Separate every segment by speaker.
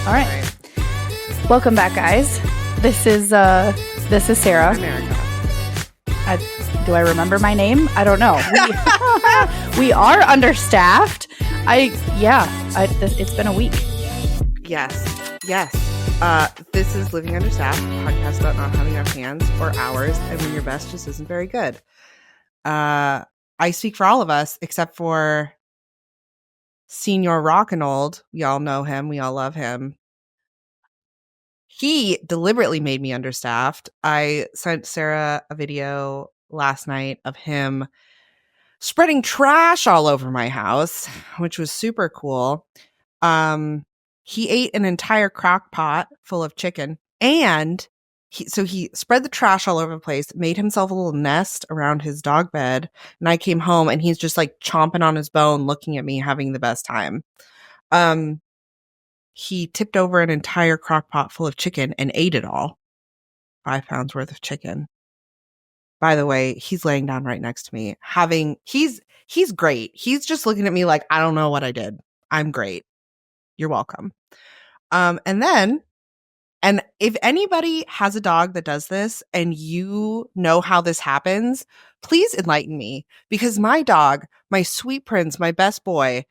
Speaker 1: All right. Welcome back, guys. This is Sarah.
Speaker 2: I'm Erika.
Speaker 1: Do I remember my name? I don't know. We are understaffed. It's been a week.
Speaker 2: Yes. This is Living Understaffed, a podcast about not having enough hands or hours, and when your best just isn't very good. I speak for all of us, except for Senior Rock'n'Old. We all know him. We all love him. He deliberately made me understaffed. I sent Sarah a video last night of him spreading trash all over my house, which was super cool. He ate an entire crock pot full of chicken, and he spread the trash all over the place, made himself a little nest around his dog bed, and I came home and he's just like chomping on his bone, looking at me, having the best time. He tipped over an entire crock pot full of chicken and ate it all. 5 pounds worth of chicken. By the way, he's laying down right next to me. He's great. He's just looking at me like, I don't know what I did. I'm great. You're welcome. And if anybody has a dog that does this and you know how this happens, please enlighten me. Because my dog, my sweet prince, my best boy,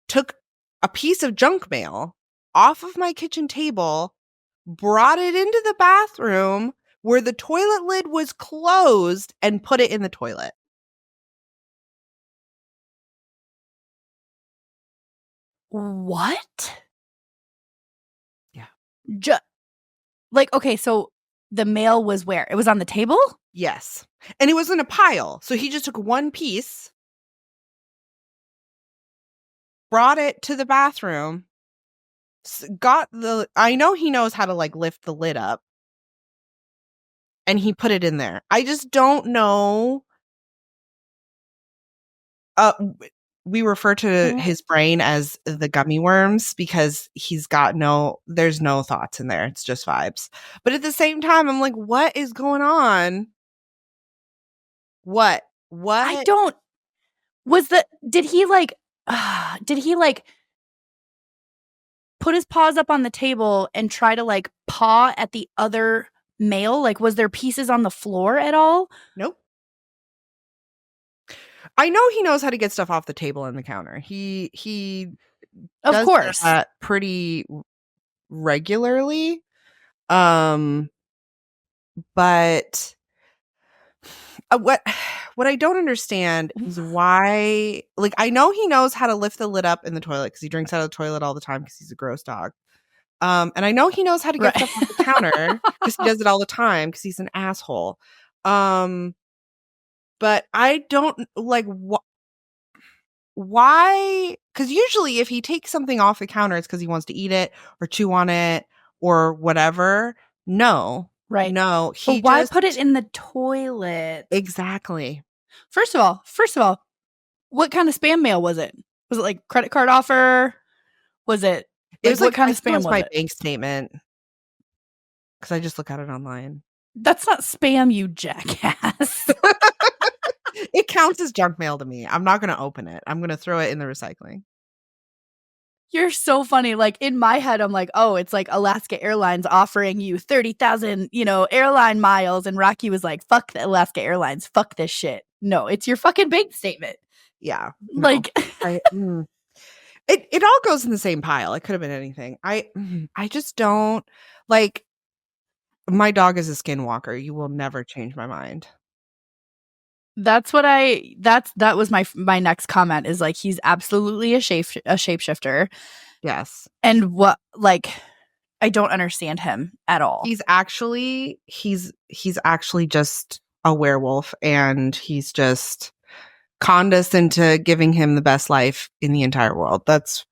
Speaker 2: took a piece of junk mail off of my kitchen table, brought it into the bathroom where the toilet lid was closed, and put it in the toilet.
Speaker 1: What?
Speaker 2: Yeah.
Speaker 1: Okay, so the mail was where? It was on the table?
Speaker 2: Yes. And it was in a pile. So he just took one piece, brought it to the bathroom, I know he knows how to like lift the lid up, and he put it in there. I just don't know. We refer to his brain as the gummy worms because there's no thoughts in there. It's just vibes. But at the same time, I'm like, what is going on? What?
Speaker 1: Did he put his paws up on the table and try to like paw at the other mail? Like, was there pieces on the floor at all?
Speaker 2: Nope. I know he knows how to get stuff off the table and the counter. He
Speaker 1: of
Speaker 2: does
Speaker 1: course
Speaker 2: that pretty regularly. But what I don't understand is why, like, I know he knows how to lift the lid up in the toilet because he drinks out of the toilet all the time because he's a gross dog. And I know he knows how to get stuff off the counter because he does it all the time because he's an asshole. But I don't like why, because usually if he takes something off the counter, it's because he wants to eat it or chew on it or whatever. No.
Speaker 1: Right.
Speaker 2: No.
Speaker 1: But why put it in the toilet?
Speaker 2: Exactly.
Speaker 1: First of all, what kind of spam mail was it? Was it like credit card offer? Was it?
Speaker 2: It was
Speaker 1: what kind of spam was
Speaker 2: my
Speaker 1: it?
Speaker 2: bank statement. Because I just look at it online.
Speaker 1: That's not spam, you jackass.
Speaker 2: It counts as junk mail to me. I'm not going to open it. I'm going to throw it in the recycling.
Speaker 1: You're so funny. Like, in my head, I'm like, oh, it's like Alaska Airlines offering you 30,000, airline miles. And Rocky was like, fuck the Alaska Airlines. Fuck this shit. No, it's your fucking bank statement.
Speaker 2: Yeah.
Speaker 1: No. Like,
Speaker 2: it all goes in the same pile. It could have been anything. I just don't like. My dog is a skinwalker. You will never change my mind.
Speaker 1: That was my next comment is like, he's absolutely a shapeshifter.
Speaker 2: Yes.
Speaker 1: And I don't understand him at all.
Speaker 2: He's actually just a werewolf, and he's just conned us into giving him the best life in the entire world. That's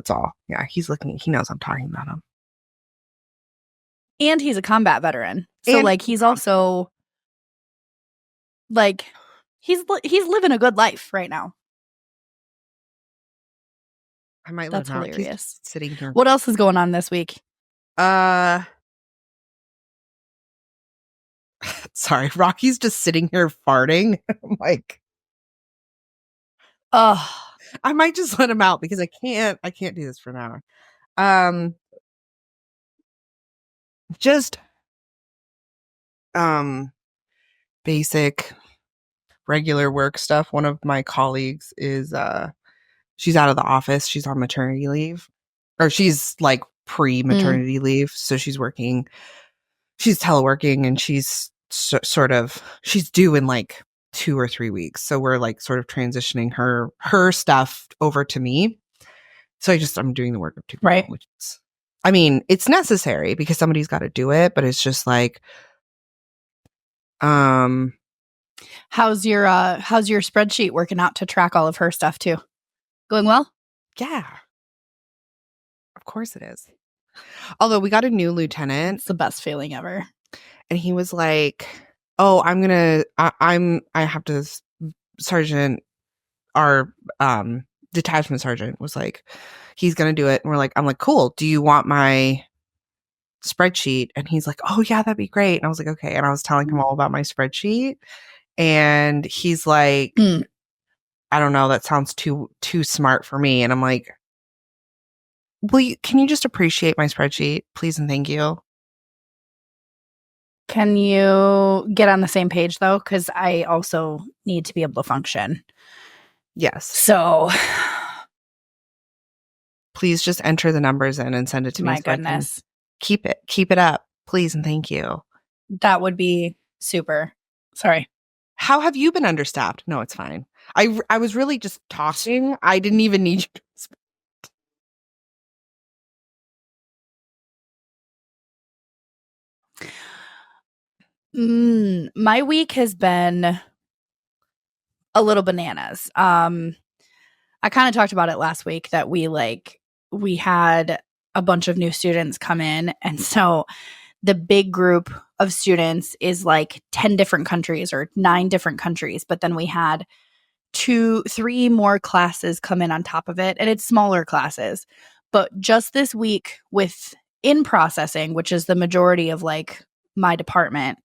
Speaker 2: all. Yeah, he knows I'm talking about him.
Speaker 1: And he's a combat veteran. So he's also he's living a good life right now.
Speaker 2: I might
Speaker 1: That's
Speaker 2: let him
Speaker 1: hilarious.
Speaker 2: He's sitting here.
Speaker 1: What else is going on this week?
Speaker 2: Sorry, Rocky's just sitting here farting. I'm like, I might just let him out because I can't do this for an hour. just basic regular work stuff. One of my colleagues is she's out of the office. She's on maternity leave. Or she's like pre-maternity leave. So she's teleworking and she's sort of she's due in like 2 or 3 weeks. So we're like sort of transitioning her stuff over to me. So I'm doing the work of two people,
Speaker 1: Right.
Speaker 2: which is, I mean, it's necessary because somebody's got to do it, but it's just like,
Speaker 1: how's your spreadsheet working out to track all of her stuff too? Going well?
Speaker 2: Yeah. Of course it is. Although we got a new lieutenant.
Speaker 1: It's the best feeling ever.
Speaker 2: And he was like, "Oh, I have to." Sergeant, our detachment sergeant was like, "He's gonna do it," and I'm like, "Cool. Do you want my spreadsheet?" And he's like, "Oh yeah, that'd be great." And I was like, "Okay." And I was telling him all about my spreadsheet, and he's like, "I don't know. That sounds too smart for me." And I'm like, can you just appreciate my spreadsheet, please and thank you?
Speaker 1: Can you get on the same page though? Because I also need to be able to function.
Speaker 2: Yes.
Speaker 1: So
Speaker 2: please just enter the numbers in and send it to me.
Speaker 1: My goodness.
Speaker 2: Keep it up, please and thank you.
Speaker 1: That would be super. Sorry.
Speaker 2: How have you been understaffed? No, it's fine. I was really just talking. I didn't even need you to
Speaker 1: my week has been a little bananas. I kind of talked about it last week that we had a bunch of new students come in, and so the big group of students is like 10 different countries or 9 different countries, but then we had 3 more classes come in on top of it, and it's smaller classes. But just this week with in processing, which is the majority of like my department,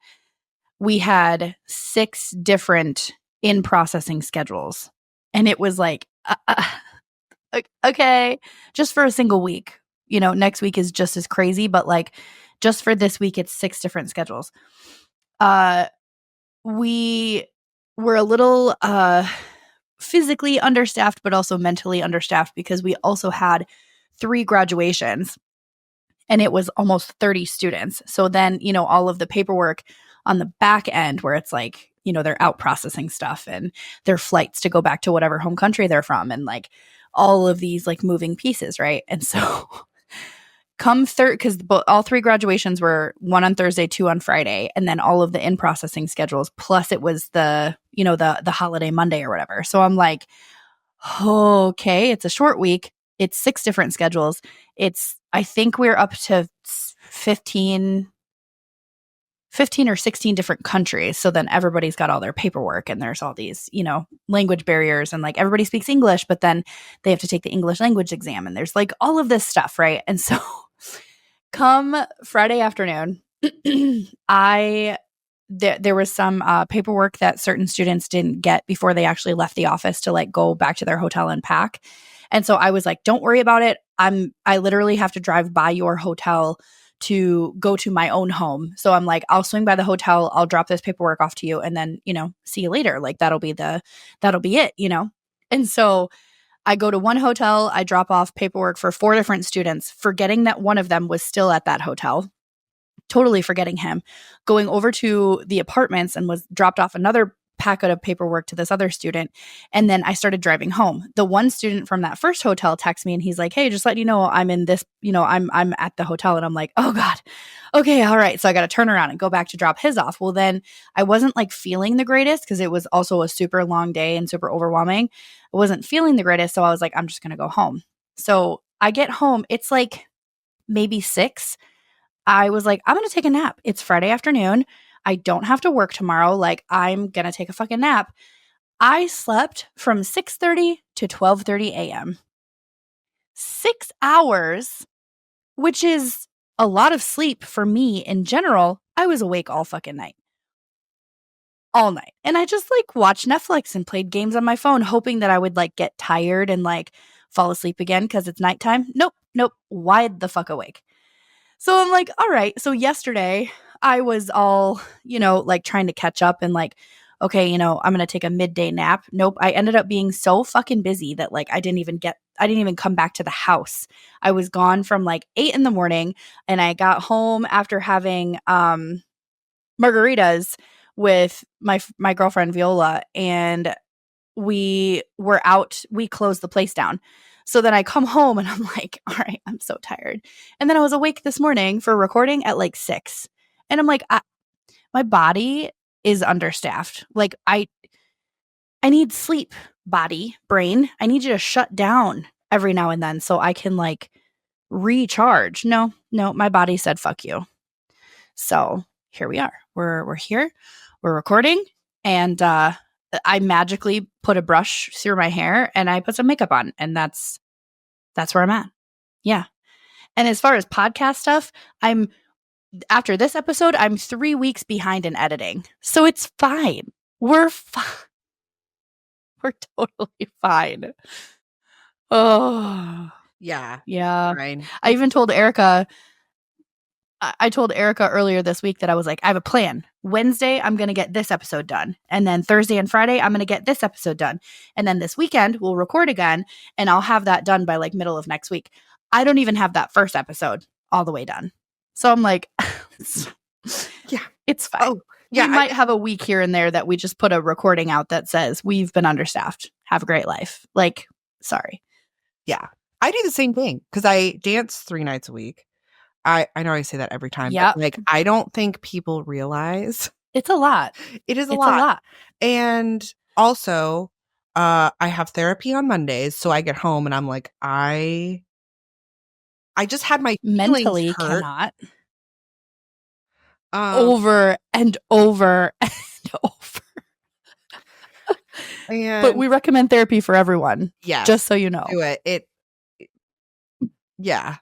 Speaker 1: we had 6 different in processing schedules. And it was like, okay, just for a single week. You know, next week is just as crazy, but like just for this week, it's 6 different schedules. We were a little physically understaffed, but also mentally understaffed because we also had 3 graduations and it was almost 30 students. So then, you know, all of the paperwork on the back end where it's like, you know, they're out processing stuff and their flights to go back to whatever home country they're from and like all of these like moving pieces, right? And so come because all 3 graduations were 1 on Thursday, 2 on Friday, and then all of the in processing schedules, plus it was the, you know, the holiday Monday or whatever. So I'm like, okay, it's a short week. It's 6 different schedules. I think we're up to 15 or 16 different countries. So then everybody's got all their paperwork and there's all these, you know, language barriers and like everybody speaks English, but then they have to take the English language exam and there's like all of this stuff, right? And so come Friday afternoon, there was some paperwork that certain students didn't get before they actually left the office to like go back to their hotel and pack. And so I was like, don't worry about it. I literally have to drive by your hotel to go to my own home. So I'm like, I'll swing by the hotel. I'll drop this paperwork off to you and then, you know, see you later. Like that'll be it, you know? And so I go to one hotel, I drop off paperwork for 4 different students, forgetting that one of them was still at that hotel. Totally forgetting him, going over to the apartments and was dropped off another packet of paperwork to this other student. And then I started driving home. The one student from that first hotel texts me and he's like, hey, just letting you know, I'm in this, you know, I'm at the hotel. And I'm like, oh God, okay, all right. So I got to turn around and go back to drop his off. Well, then I wasn't like feeling the greatest because it was also a super long day and super overwhelming. I wasn't feeling the greatest. So I was like, I'm just going to go home. So I get home. It's like maybe 6. I was like, I'm going to take a nap. It's Friday afternoon. I don't have to work tomorrow. Like, I'm going to take a fucking nap. I slept from 6:30 to 12:30 a.m. 6 hours, which is a lot of sleep for me in general. I was awake all fucking night. All night. And I just like watched Netflix and played games on my phone, hoping that I would like get tired and like fall asleep again because it's nighttime. Nope. Wide the fuck awake. So I'm like, all right. So yesterday I was all, like trying to catch up and like, okay, I'm going to take a midday nap. Nope. I ended up being so fucking busy that like I didn't even come back to the house. I was gone from like 8 in the morning and I got home after having margaritas with my girlfriend Viola, and we closed the place down. So then I come home and I'm like, all right, I'm so tired. And then I was awake this morning for recording at like 6. And I'm like, my body is understaffed. Like I need sleep, body, brain. I need you to shut down every now and then so I can like recharge. No, my body said fuck you. So here we are. We're here. We're recording, and I magically put a brush through my hair and I put some makeup on, and that's where I'm at. Yeah. And as far as podcast stuff, after this episode, I'm 3 weeks behind in editing. So it's fine. We're fine. We're totally fine. Oh,
Speaker 2: Yeah.
Speaker 1: yeah.
Speaker 2: Fine.
Speaker 1: I even told Erika, I told Erika earlier this week that I was like, I have a plan. Wednesday, I'm going to get this episode done. And then Thursday and Friday, I'm going to get this episode done. And then this weekend, we'll record again and I'll have that done by like middle of next week. I don't even have that first episode all the way done. So I'm like,
Speaker 2: Yeah.
Speaker 1: it's fine.
Speaker 2: Oh, yeah.
Speaker 1: We might have a week here and there that we just put a recording out that says we've been understaffed. Have a great life. Like, sorry.
Speaker 2: Yeah. I do the same thing because I dance 3 nights a week. I know I say that every time,
Speaker 1: Yep.
Speaker 2: but like I don't think people realize
Speaker 1: It's a lot.
Speaker 2: it is a
Speaker 1: It's
Speaker 2: lot.
Speaker 1: a lot.
Speaker 2: And also, I have therapy on Mondays, so I get home and I'm like, I just had my feelings
Speaker 1: Mentally
Speaker 2: hurt.
Speaker 1: cannot.
Speaker 2: Um,
Speaker 1: Over and over and over. But
Speaker 2: and
Speaker 1: we recommend therapy for everyone.
Speaker 2: yes,
Speaker 1: Just so you know.
Speaker 2: do it. Yeah,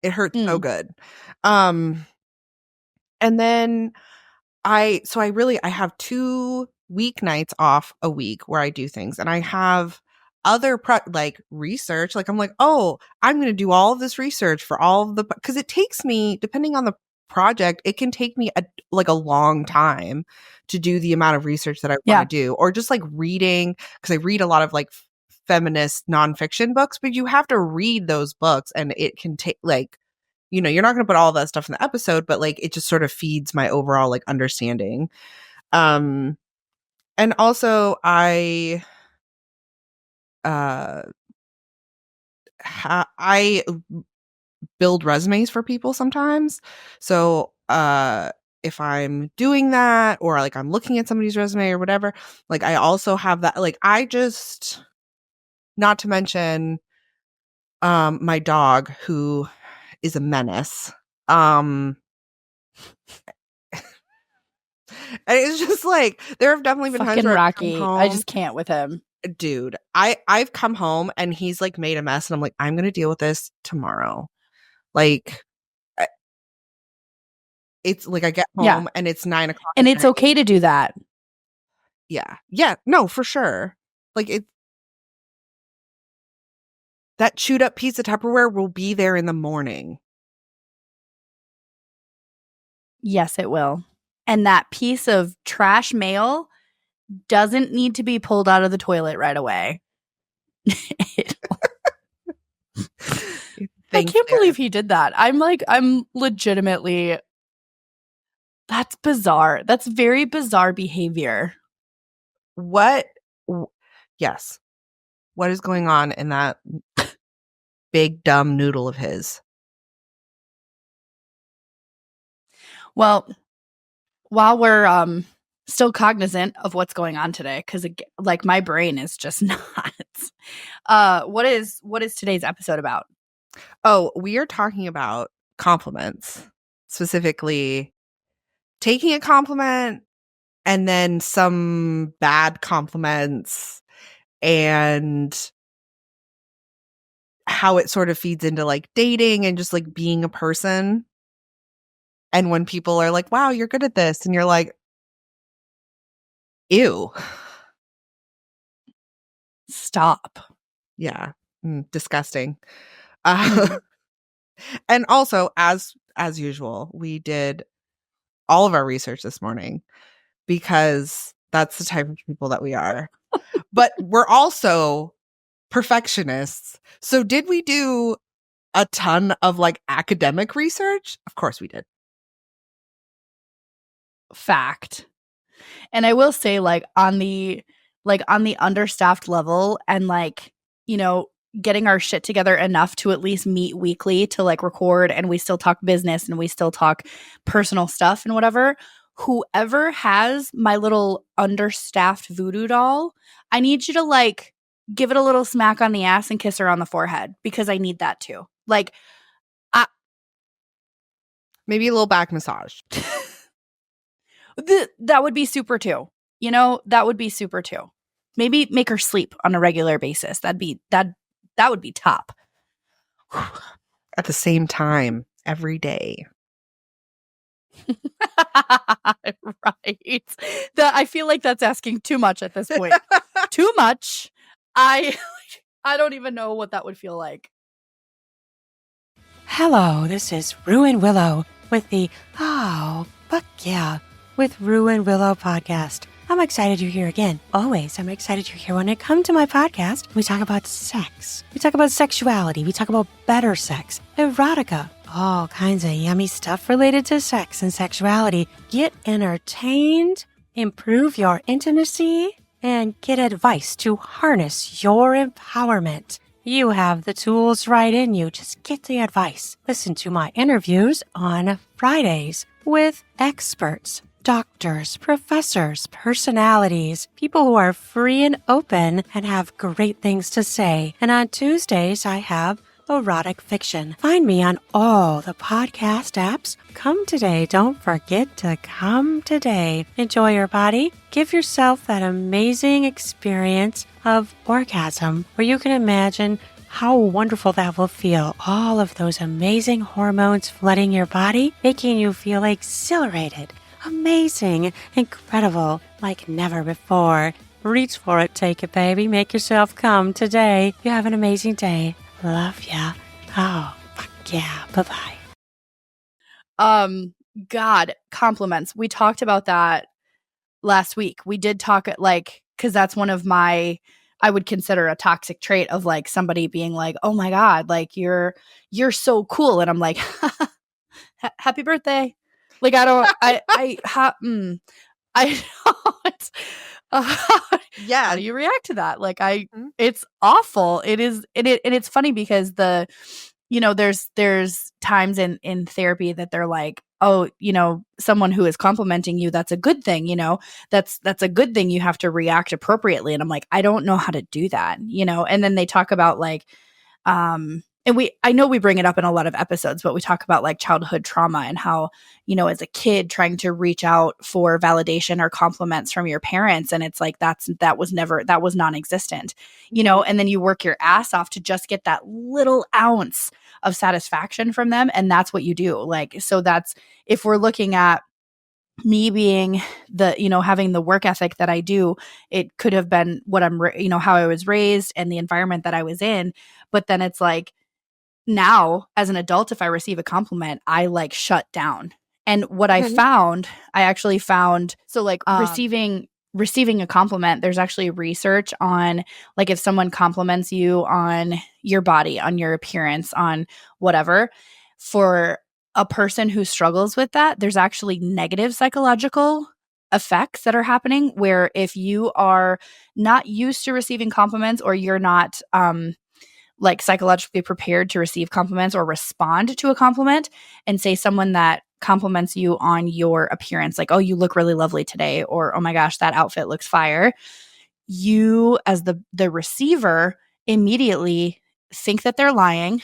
Speaker 2: it hurts so good. And then I have 2 weeknights off a week where I do things, and I have other like research. Like I'm like, oh, I'm going to do all of this research for all of the, because it takes me, depending on the project, it can take me a long time to do the amount of research that I want to do, or just like reading, because I read a lot of like feminist nonfiction books, but you have to read those books, and it can take like, you're not going to put all that stuff in the episode, but like it just sort of feeds my overall like understanding. And also I I build resumes for people sometimes. So if I'm doing that, or like I'm looking at somebody's resume or whatever, like I also have that, like I just, not to mention my dog, who is a menace. And it's just like, there have definitely been times
Speaker 1: fucking
Speaker 2: where I've come
Speaker 1: Rocky.
Speaker 2: home.
Speaker 1: I just can't with him.
Speaker 2: Dude, I've come home and he's like made a mess, and I'm like, I'm gonna deal with this tomorrow. Like, it's like I get home and it's 9:00
Speaker 1: And
Speaker 2: at
Speaker 1: it's
Speaker 2: night.
Speaker 1: okay to do that.
Speaker 2: Yeah, no, for sure. Like that chewed up piece of Tupperware will be there in the morning.
Speaker 1: Yes, it will. And that piece of trash mail doesn't need to be pulled out of the toilet right away. I can't believe he did that. I'm legitimately, that's bizarre. That's very bizarre behavior.
Speaker 2: Yes. What is going on in that big dumb noodle of his? Well,
Speaker 1: while we're still cognizant of what's going on today, because like my brain is just not. What is today's episode about?
Speaker 2: Oh, we are talking about compliments, specifically taking a compliment and then some bad compliments, and how it sort of feeds into like dating and just like being a person. And when people are like, wow, you're good at this, and you're like, ew.
Speaker 1: Stop.
Speaker 2: Yeah. Disgusting. And also, as usual, we did all of our research this morning because that's the type of people that we are. But we're also perfectionists. So did we do a ton of like academic research? Of course we did.
Speaker 1: Fact. And I will say, like on the understaffed level and like, you know, getting our shit together enough to at least meet weekly to like record, and we still talk business and we still talk personal stuff and whatever. Whoever has my little understaffed voodoo doll, I need you to like give it a little smack on the ass and kiss her on the forehead, because I need that too. Like,
Speaker 2: Maybe a little back massage.
Speaker 1: That would be super too. You know, that would be super too. Maybe make her sleep on a regular basis. That would be top.
Speaker 2: At the same time, every day.
Speaker 1: Right. I feel like that's asking too much at this point. Too much. I don't even know what that would feel like.
Speaker 3: Hello, this is Rue and Willow with the Oh, Fuck Yeah, with Rue and Willow podcast. I'm excited you're here again. Always, I'm excited you're here. When I come to my podcast, we talk about sex. We talk about sexuality. We talk about better sex, erotica, all kinds of yummy stuff related to sex and sexuality. Get entertained, improve your intimacy, and get advice to harness your empowerment. You have the tools right in you. Just get the advice. Listen to my interviews on Fridays with experts, doctors, professors, personalities, people who are free and open and have great things to say. And on Tuesdays, I have erotic fiction. Find me on all the podcast apps. Come today. Don't forget to come today. Enjoy your body. Give yourself that amazing experience of orgasm where you can imagine how wonderful that will feel. All of those amazing hormones flooding your body, making you feel exhilarated, amazing, incredible, like never before. Reach for it, take it, baby. Make yourself come today. You have an amazing day. Love ya. Oh, fuck yeah. Bye-bye.
Speaker 1: God, compliments. We talked about that last week. We did talk like, because that's one of my, I would consider a toxic trait of like somebody being like, oh my God, like you're so cool. And I'm like, happy birthday. Like, I don't, I don't,
Speaker 2: Yeah.
Speaker 1: how do you react to that? Like, it's awful. It is, and it's funny because there's times in therapy that they're like, oh, someone who is complimenting you, that's a good thing, that's a good thing. You have to react appropriately. And I'm like, I don't know how to do that, and then they talk about like, and I know we bring it up in a lot of episodes, but we talk about like childhood trauma and how, as a kid trying to reach out for validation or compliments from your parents. And it's like, that was non-existent, and then you work your ass off to just get that little ounce of satisfaction from them. And that's what you do. Like, so that's, if we're looking at me being having the work ethic that I do, it could have been what how I was raised and the environment that I was in. But then it's like, now as an adult, if I receive a compliment, I like shut down. And what I actually found, so like receiving a compliment, there's actually research on like if someone compliments you on your body, on your appearance, on whatever, for a person who struggles with that, there's actually negative psychological effects that are happening, where if you are not used to receiving compliments, or you're not like psychologically prepared to receive compliments or respond to a compliment, and say someone that compliments you on your appearance, like, oh, you look really lovely today, or oh my gosh, that outfit looks fire, you as the receiver immediately think that they're lying,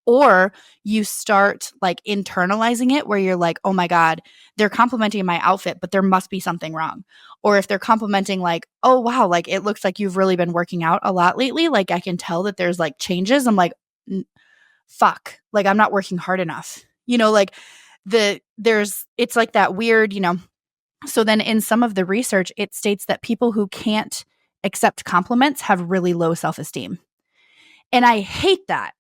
Speaker 1: or you start like internalizing it where you're like, oh my God, they're complimenting my outfit, but there must be something wrong. Or if they're complimenting like, oh wow, like it looks like you've really been working out a lot lately, like I can tell that there's like changes, I'm like, fuck, like I'm not working hard enough, like it's like that weird, so then in some of the research, it states that people who can't accept compliments have really low self-esteem. And I hate that.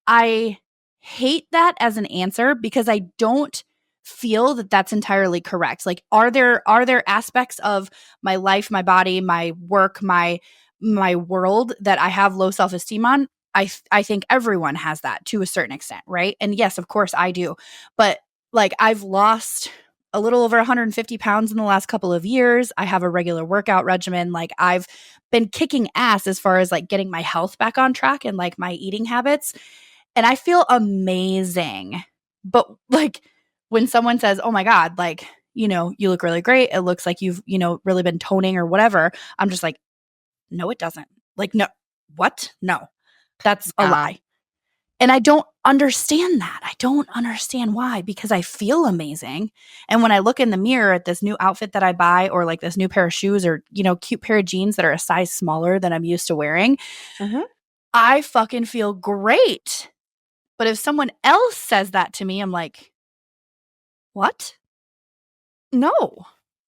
Speaker 1: I hate that as an answer because I don't feel that that's entirely correct. Like, are there aspects of my life, my body, my work, my world that I have low self-esteem on? I think everyone has that to a certain extent, right? And yes, of course I do. But like, I've lost a little over 150 pounds in the last couple of years. I have a regular workout regimen. Like, I've been kicking ass as far as like getting my health back on track and like my eating habits. And I feel amazing. But like, when someone says, "Oh my God, like, you look really great. It looks like you've, really been toning or whatever." I'm just like, no, it doesn't. Like, no, what? No, that's a
Speaker 2: Yeah.
Speaker 1: lie. And I don't understand that. I don't understand why, because I feel amazing. And when I look in the mirror at this new outfit that I buy, or like this new pair of shoes, or, cute pair of jeans that are a size smaller than I'm used to wearing, I fucking feel great. But if someone else says that to me, I'm like, what? No.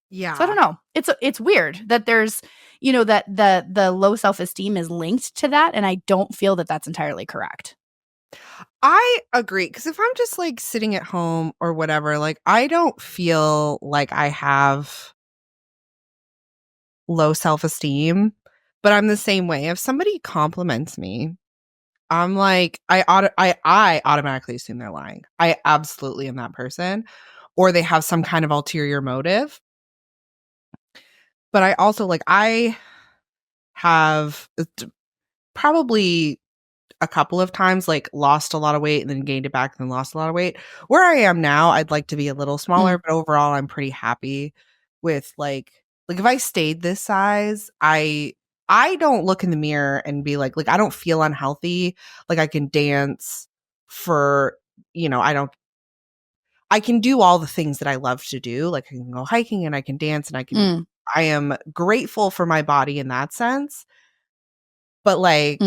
Speaker 2: Yeah.
Speaker 1: So I don't know. It's weird that there's, that the low self-esteem is linked to that. And I don't feel that that's entirely correct.
Speaker 2: I agree. Because if I'm just like sitting at home or whatever, like I don't feel like I have low self-esteem, but I'm the same way. If somebody compliments me, I'm like, I automatically assume they're lying. I absolutely am that person, or they have some kind of ulterior motive. But I also like, I have probably a couple of times like lost a lot of weight and then gained it back and then lost a lot of weight. Where I am now, I'd like to be a little smaller, but overall I'm pretty happy with like if I stayed this size, I don't look in the mirror and be like I don't feel unhealthy. Like I can dance for, I can do all the things that I love to do. Like I can go hiking and I can dance and I am grateful for my body in that sense. But like,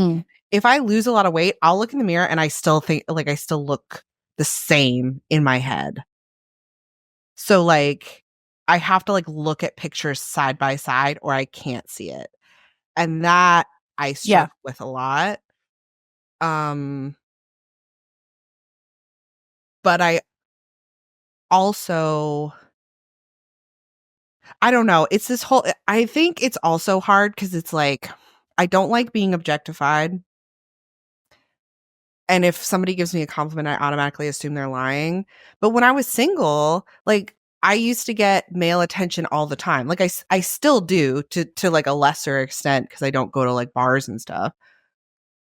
Speaker 2: if I lose a lot of weight, I'll look in the mirror and I still think I still look the same in my head. So like, I have to like look at pictures side by side or I can't see it. And that I struggle with a lot. But I also, I don't know. It's this whole, I think it's also hard because it's like, I don't like being objectified. And if somebody gives me a compliment, I automatically assume they're lying. But when I was single, like I used to get male attention all the time. Like I still do to like a lesser extent because I don't go to like bars and stuff.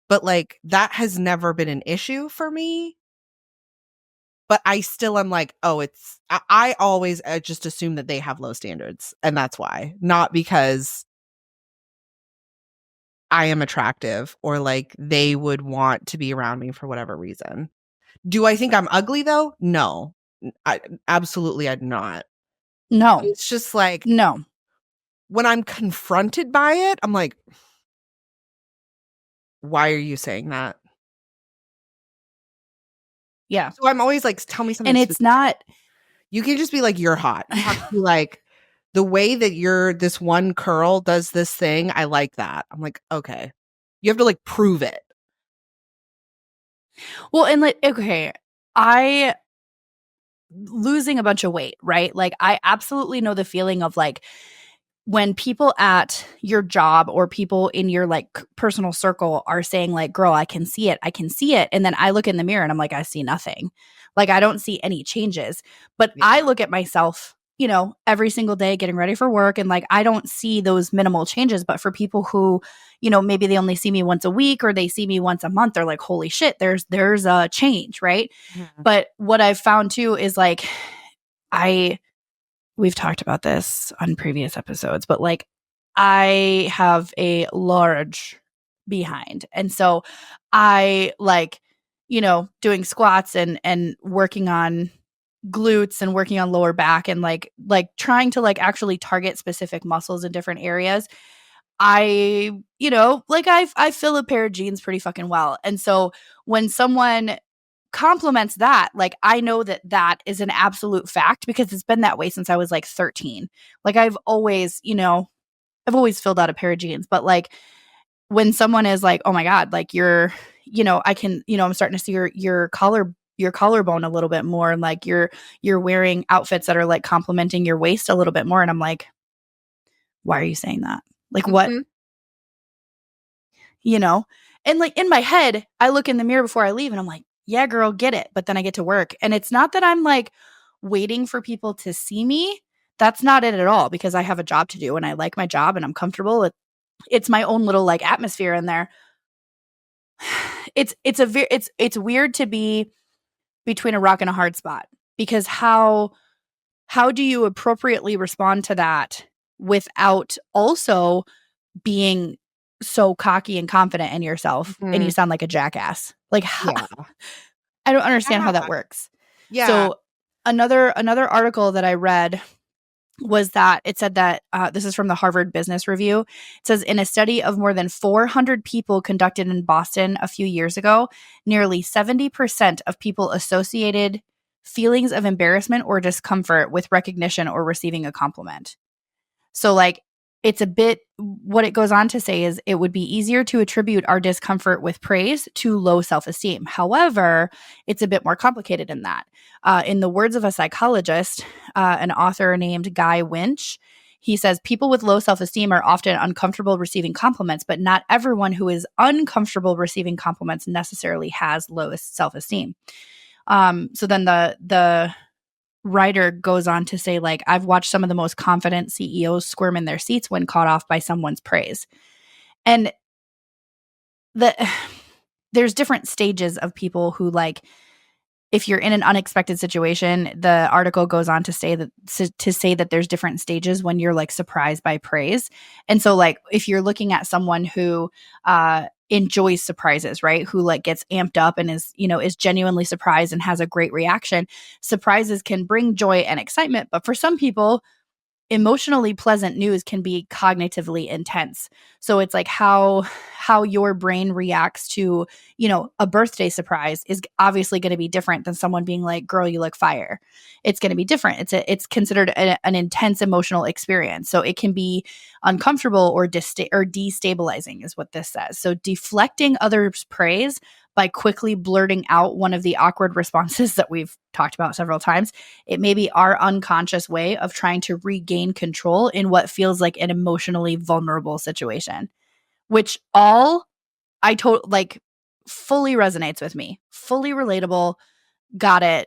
Speaker 2: But like that has never been an issue for me. But I still am like, oh, I always just assume that they have low standards. And that's why. Not because I am attractive or like they would want to be around me for whatever reason. Do I think I'm ugly though? No. Absolutely I'm not.
Speaker 1: No.
Speaker 2: It's just like
Speaker 1: no.
Speaker 2: When I'm confronted by it, I'm like, why are you saying that?
Speaker 1: Yeah.
Speaker 2: So I'm always like, tell me something.
Speaker 1: And it's
Speaker 2: specific.
Speaker 1: not.
Speaker 2: You can just be like, you're hot. You have to be like, the way that this one curl does this thing, I like that. I'm like, okay. You have to like prove it.
Speaker 1: Well, and like, okay, I losing a bunch of weight, right? Like I absolutely know the feeling of like when people at your job or people in your like personal circle are saying like, girl, I can see it. I can see it. And then I look in the mirror and I'm like, I see nothing. Like I don't see any changes. But I look at myself, every single day getting ready for work. And like, I don't see those minimal changes. But for people who, maybe they only see me once a week or they see me once a month, they're like, holy shit, there's a change. Right.
Speaker 2: Mm-hmm.
Speaker 1: But what I've found too is like, we've talked about this on previous episodes, but like I have a large behind. And so I like, doing squats and working on glutes and working on lower back and like trying to like actually target specific muscles in different areas. I, I fill a pair of jeans pretty fucking well. And so when someone compliments that, like I know that that is an absolute fact because it's been that way since I was like 13. Like I've always filled out a pair of jeans, but like when someone is like, oh my God, like you're I can, I'm starting to see your collarbone a little bit more, and like you're wearing outfits that are like complementing your waist a little bit more. And I'm like, why are you saying that? Like, what?
Speaker 2: Mhm.
Speaker 1: And like in my head, I look in the mirror before I leave and I'm like, yeah, girl, get it. But then I get to work. And it's not that I'm like waiting for people to see me. That's not it at all, because I have a job to do and I like my job and I'm comfortable. It's my own little like atmosphere in there. It's weird to be between a rock and a hard spot, because how do you appropriately respond to that without also being so cocky and confident in yourself and you
Speaker 2: Mhm.
Speaker 1: sound like a jackass? Like,
Speaker 2: Yeah.
Speaker 1: I don't understand how that
Speaker 2: Yeah.
Speaker 1: works.
Speaker 2: Yeah.
Speaker 1: So another article that I read was that it said that this is from the Harvard Business Review. It says, in a study of more than 400 people conducted in Boston a few years ago, nearly 70% of people associated feelings of embarrassment or discomfort with recognition or receiving a compliment. So, like, it's a bit, what it goes on to say is it would be easier to attribute our discomfort with praise to low self esteem. However, it's a bit more complicated than that. In the words of a psychologist, an author named Guy Winch, he says people with low self esteem are often uncomfortable receiving compliments, but not everyone who is uncomfortable receiving compliments necessarily has low self esteem. So then the writer goes on to say, like, I've watched some of the most confident CEOs squirm in their seats when caught off by someone's praise. And the there's different stages of people who, like, if you're in an unexpected situation, the article goes on to say that there's different stages when you're like surprised by praise. And so, like, if you're looking at someone who enjoys surprises, right? Who like gets amped up and is genuinely surprised and has a great reaction. Surprises can bring joy and excitement, but for some people, emotionally pleasant news can be cognitively intense. So it's like how your brain reacts to, a birthday surprise is obviously going to be different than someone being like, girl, you look fire. It's going to be different. It's considered an intense emotional experience. So it can be uncomfortable or destabilizing is what this says. So deflecting others' praise by quickly blurting out one of the awkward responses that we've talked about several times, it may be our unconscious way of trying to regain control in what feels like an emotionally vulnerable situation, which all like fully resonates with me, fully relatable, got it,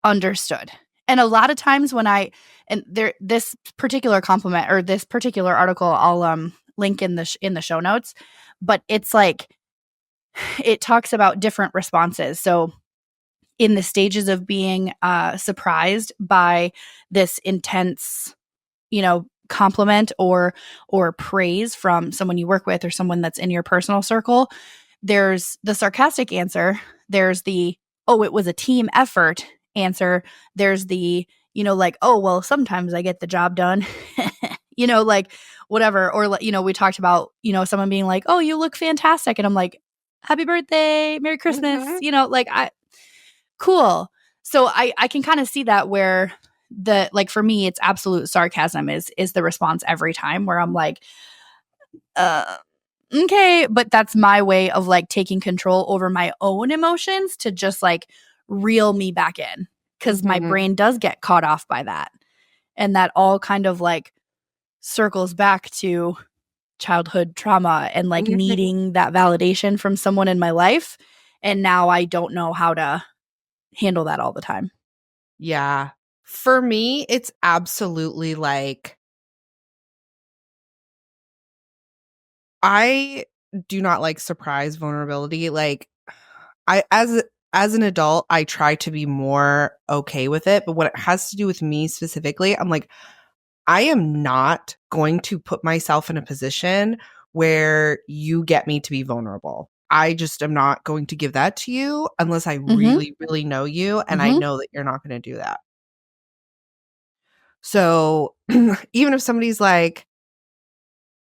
Speaker 1: understood. And a lot of times when this particular compliment or this particular article, I'll link in the show notes, but it's like, it talks about different responses. So in the stages of being surprised by this intense, compliment or praise from someone you work with or someone that's in your personal circle, there's the sarcastic answer. There's the, oh, it was a team effort answer. There's the, like, oh, well, sometimes I get the job done, like whatever. Or, we talked about, someone being like, oh, you look fantastic. And I'm like, happy birthday, Merry Christmas,
Speaker 2: Mhm.
Speaker 1: like, cool. So I can kind of see that, where for me, it's absolute sarcasm is the response every time, where I'm like, uh okay, but that's my way of like taking control over my own emotions to just like reel me back in, because my
Speaker 2: Mhm.
Speaker 1: brain does get caught off by that. And that all kind of like circles back to childhood trauma and like
Speaker 2: Mhm.
Speaker 1: needing that validation from someone in my life. And now I don't know how to handle that all the time.
Speaker 2: Yeah. For me, it's absolutely like I do not like surprise vulnerability. Like I as an adult, I try to be more okay with it, but when it has to do with me specifically, I'm like, I am not going to put myself in a position where you get me to be vulnerable. I just am not going to give that to you unless I
Speaker 1: Mhm.
Speaker 2: really, really know you and I
Speaker 1: Mhm.
Speaker 2: know that you're not going to do that. So even if somebody's like,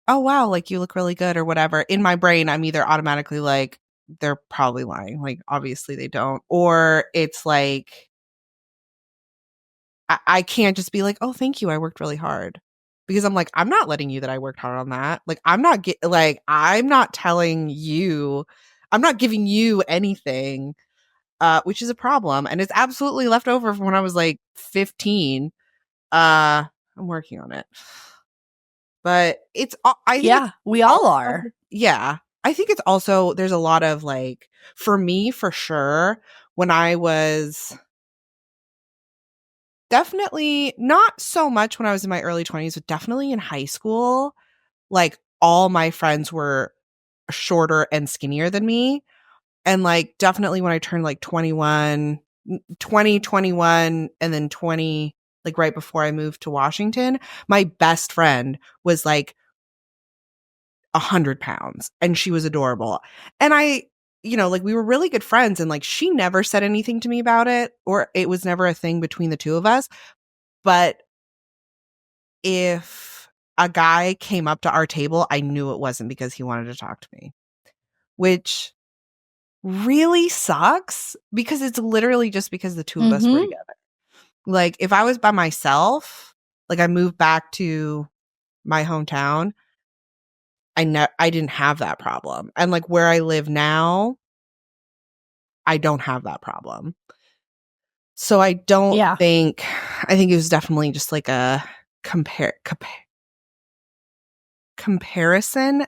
Speaker 2: oh, wow, like you look really good or whatever, in my brain, I'm either automatically like, they're probably lying. Like, obviously they don't. Or it's like, I can't just be like, oh, thank you. I worked really hard. Because I'm like, I'm not letting you that I worked hard on that. Like, I'm not telling you I'm not giving you anything, which is a problem. And it's absolutely left over from when I was like 15. I'm working on it. But I think it's
Speaker 1: we all
Speaker 2: also,
Speaker 1: are.
Speaker 2: yeah. I think it's also, there's a lot of like, for me, for sure, when I was definitely not so much when I was in my early 20s, but definitely in high school, like all my friends were shorter and skinnier than me. And like definitely when I turned like 21, 20, 21, and then 20, like right before I moved to Washington, my best friend was like 100 pounds and she was adorable. And like we were really good friends and like she never said anything to me about it, or it was never a thing between the two of us. But if a guy came up to our table, I knew it wasn't because he wanted to talk to me, which really sucks because it's literally just because the two of us were together. Like if I was by myself, like I moved back to my hometown, I didn't have that problem. And like where I live now, I don't have that problem. So I don't think, I think it was definitely just like a comparison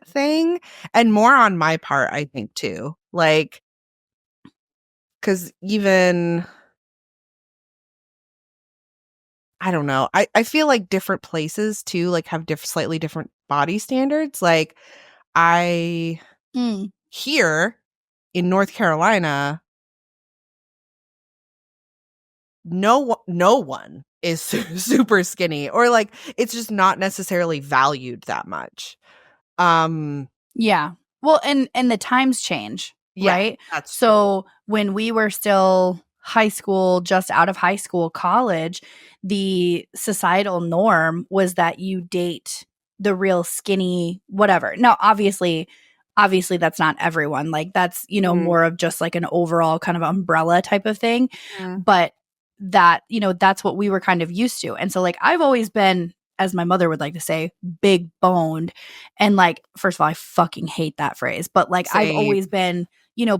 Speaker 2: thing, and more on my part, I think too. Like, cause even, I don't know. I feel like different places too, like have slightly different body standards. Like here in North Carolina, no one is super skinny, or like it's just not necessarily valued that much.
Speaker 1: Yeah. Well, and the times change,
Speaker 2: Yeah,
Speaker 1: right?
Speaker 2: that's
Speaker 1: so true. When we were still high school, just out of high school, college, the societal norm was that you date the real skinny whatever. Now, obviously that's not everyone. Like that's, more of just like an overall kind of umbrella type of thing. But that, that's what we were kind of used to. And so like I've always been, as my mother would like to say, big boned. And like, first of all, I fucking hate that phrase, but like I've always been,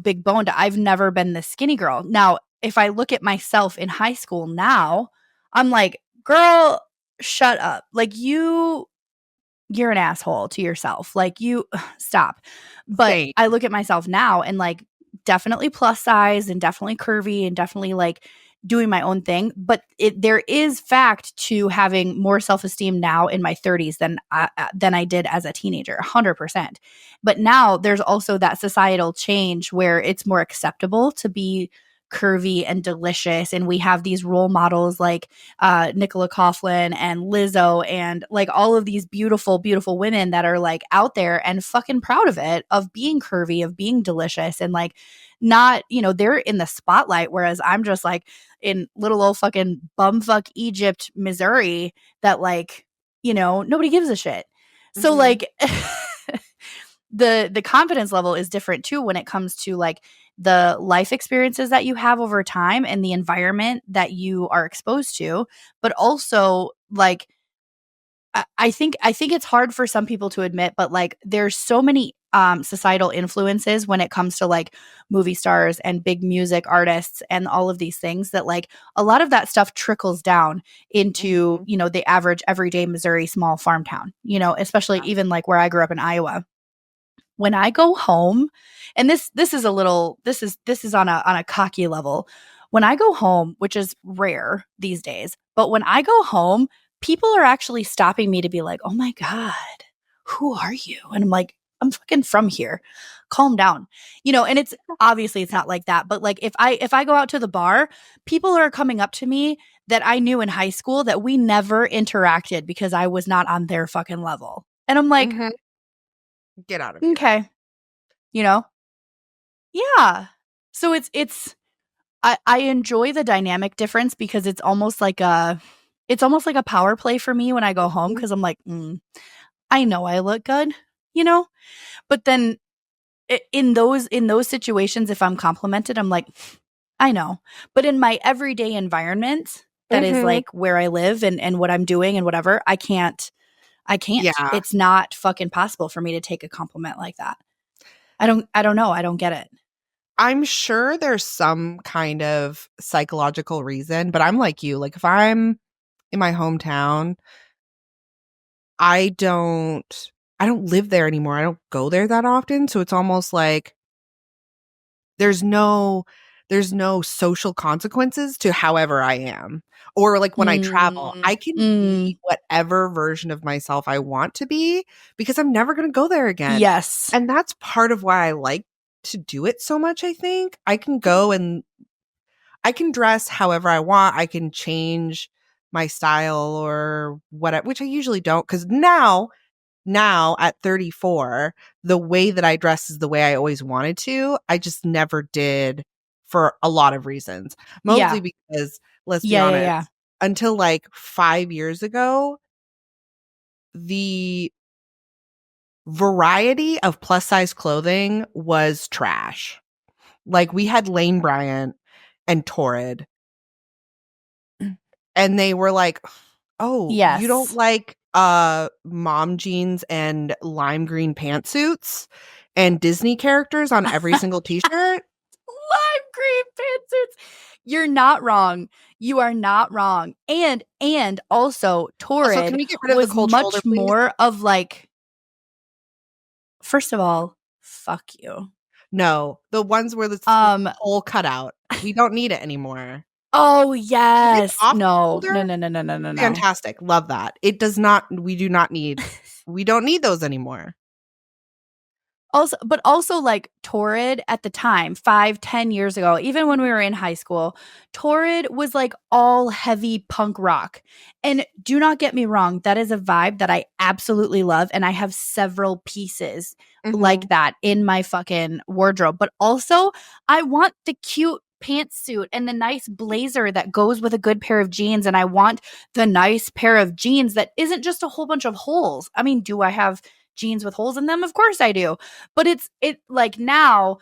Speaker 1: big boned. I've never been the skinny girl. Now, if I look at myself in high school now, I'm like, girl, shut up. Like you're an asshole to yourself. Like you stop. But
Speaker 2: Same.
Speaker 1: I look at myself now and like definitely plus size and definitely curvy and definitely like doing my own thing. But there is fact to having more self-esteem now in my 30s than I did as a teenager, 100%. But now there's also that societal change where it's more acceptable to be curvy and delicious, and we have these role models like Nicola Coughlan and Lizzo and like all of these beautiful, beautiful women that are like out there and fucking proud of it, of being curvy, of being delicious, and like not, they're in the spotlight, whereas I'm just like in little old fucking bumfuck Egypt, Missouri, that like, nobody gives a shit. So like the confidence level is different too when it comes to like the life experiences that you have over time and the environment that you are exposed to, but also like I think it's hard for some people to admit, but like there's so many societal influences when it comes to like movie stars and big music artists and all of these things, that like a lot of that stuff trickles down into, the average everyday Missouri small farm town, especially even like where I grew up in Iowa. When I go home, and this is a little, this is on a cocky level. When I go home, which is rare these days, but when I go home, people are actually stopping me to be like, "Oh my God, who are you?" And I'm like, "I'm fucking from here. Calm down." And it's obviously it's not like that, but like if I go out to the bar, people are coming up to me that I knew in high school that we never interacted because I was not on their fucking level. And I'm like,
Speaker 2: get out of here.
Speaker 1: Okay. Yeah. So I enjoy the dynamic difference because it's almost like a power play for me when I go home, because I'm like, I know I look good, but then in those situations, if I'm complimented, I'm like, I know. But in my everyday environment, that is like where I live and what I'm doing and whatever, I can't.
Speaker 2: Yeah.
Speaker 1: It's not fucking possible for me to take a compliment like that. I don't know. I don't get it.
Speaker 2: I'm sure there's some kind of psychological reason, but I'm like you. Like if I'm in my hometown, I don't live there anymore. I don't go there that often, so it's almost like there's no social consequences to however I am. Or like when I travel, I can be whatever version of myself I want to be because I'm never going to go there again.
Speaker 1: Yes.
Speaker 2: And that's part of why I like to do it so much, I think. I can go and I can dress however I want. I can change my style or whatever, which I usually don't because now at 34, the way that I dress is the way I always wanted to. I just never did for a lot of reasons.
Speaker 1: Yeah.
Speaker 2: Mostly because, let's be
Speaker 1: Yeah. Yeah.
Speaker 2: honest,
Speaker 1: Yeah.
Speaker 2: until like 5 years ago, the variety of plus size clothing was trash. Like we had Lane Bryant and Torrid, and they were like, "Oh, you don't
Speaker 1: Yes.
Speaker 2: like mom jeans and lime green pantsuits and Disney characters on every single t-shirt?"
Speaker 1: Lime green pantsuits. You're not wrong. You are not wrong. And also
Speaker 2: Also,
Speaker 1: Torrid
Speaker 2: can we get rid of the
Speaker 1: was
Speaker 2: cold shoulder,
Speaker 1: much
Speaker 2: please?
Speaker 1: more of like, first of all, fuck you.
Speaker 2: No, the ones where the hole cut out. We don't need it anymore.
Speaker 1: Oh
Speaker 2: Rip
Speaker 1: yes.
Speaker 2: off the
Speaker 1: No.
Speaker 2: shoulder?
Speaker 1: No.
Speaker 2: Fantastic. Love that. It does not we don't need those anymore.
Speaker 1: Also like Torrid at the time, 5-10 years ago, even when we were in high school, Torrid was like all heavy punk rock. And do not get me wrong, that is a vibe that I absolutely love. And I have several pieces like that in my fucking wardrobe. But also, I want the cute pantsuit and the nice blazer that goes with a good pair of jeans. And I want the nice pair of jeans that isn't just a whole bunch of holes. I mean, do I have jeans with holes in them? Of course I do. But like now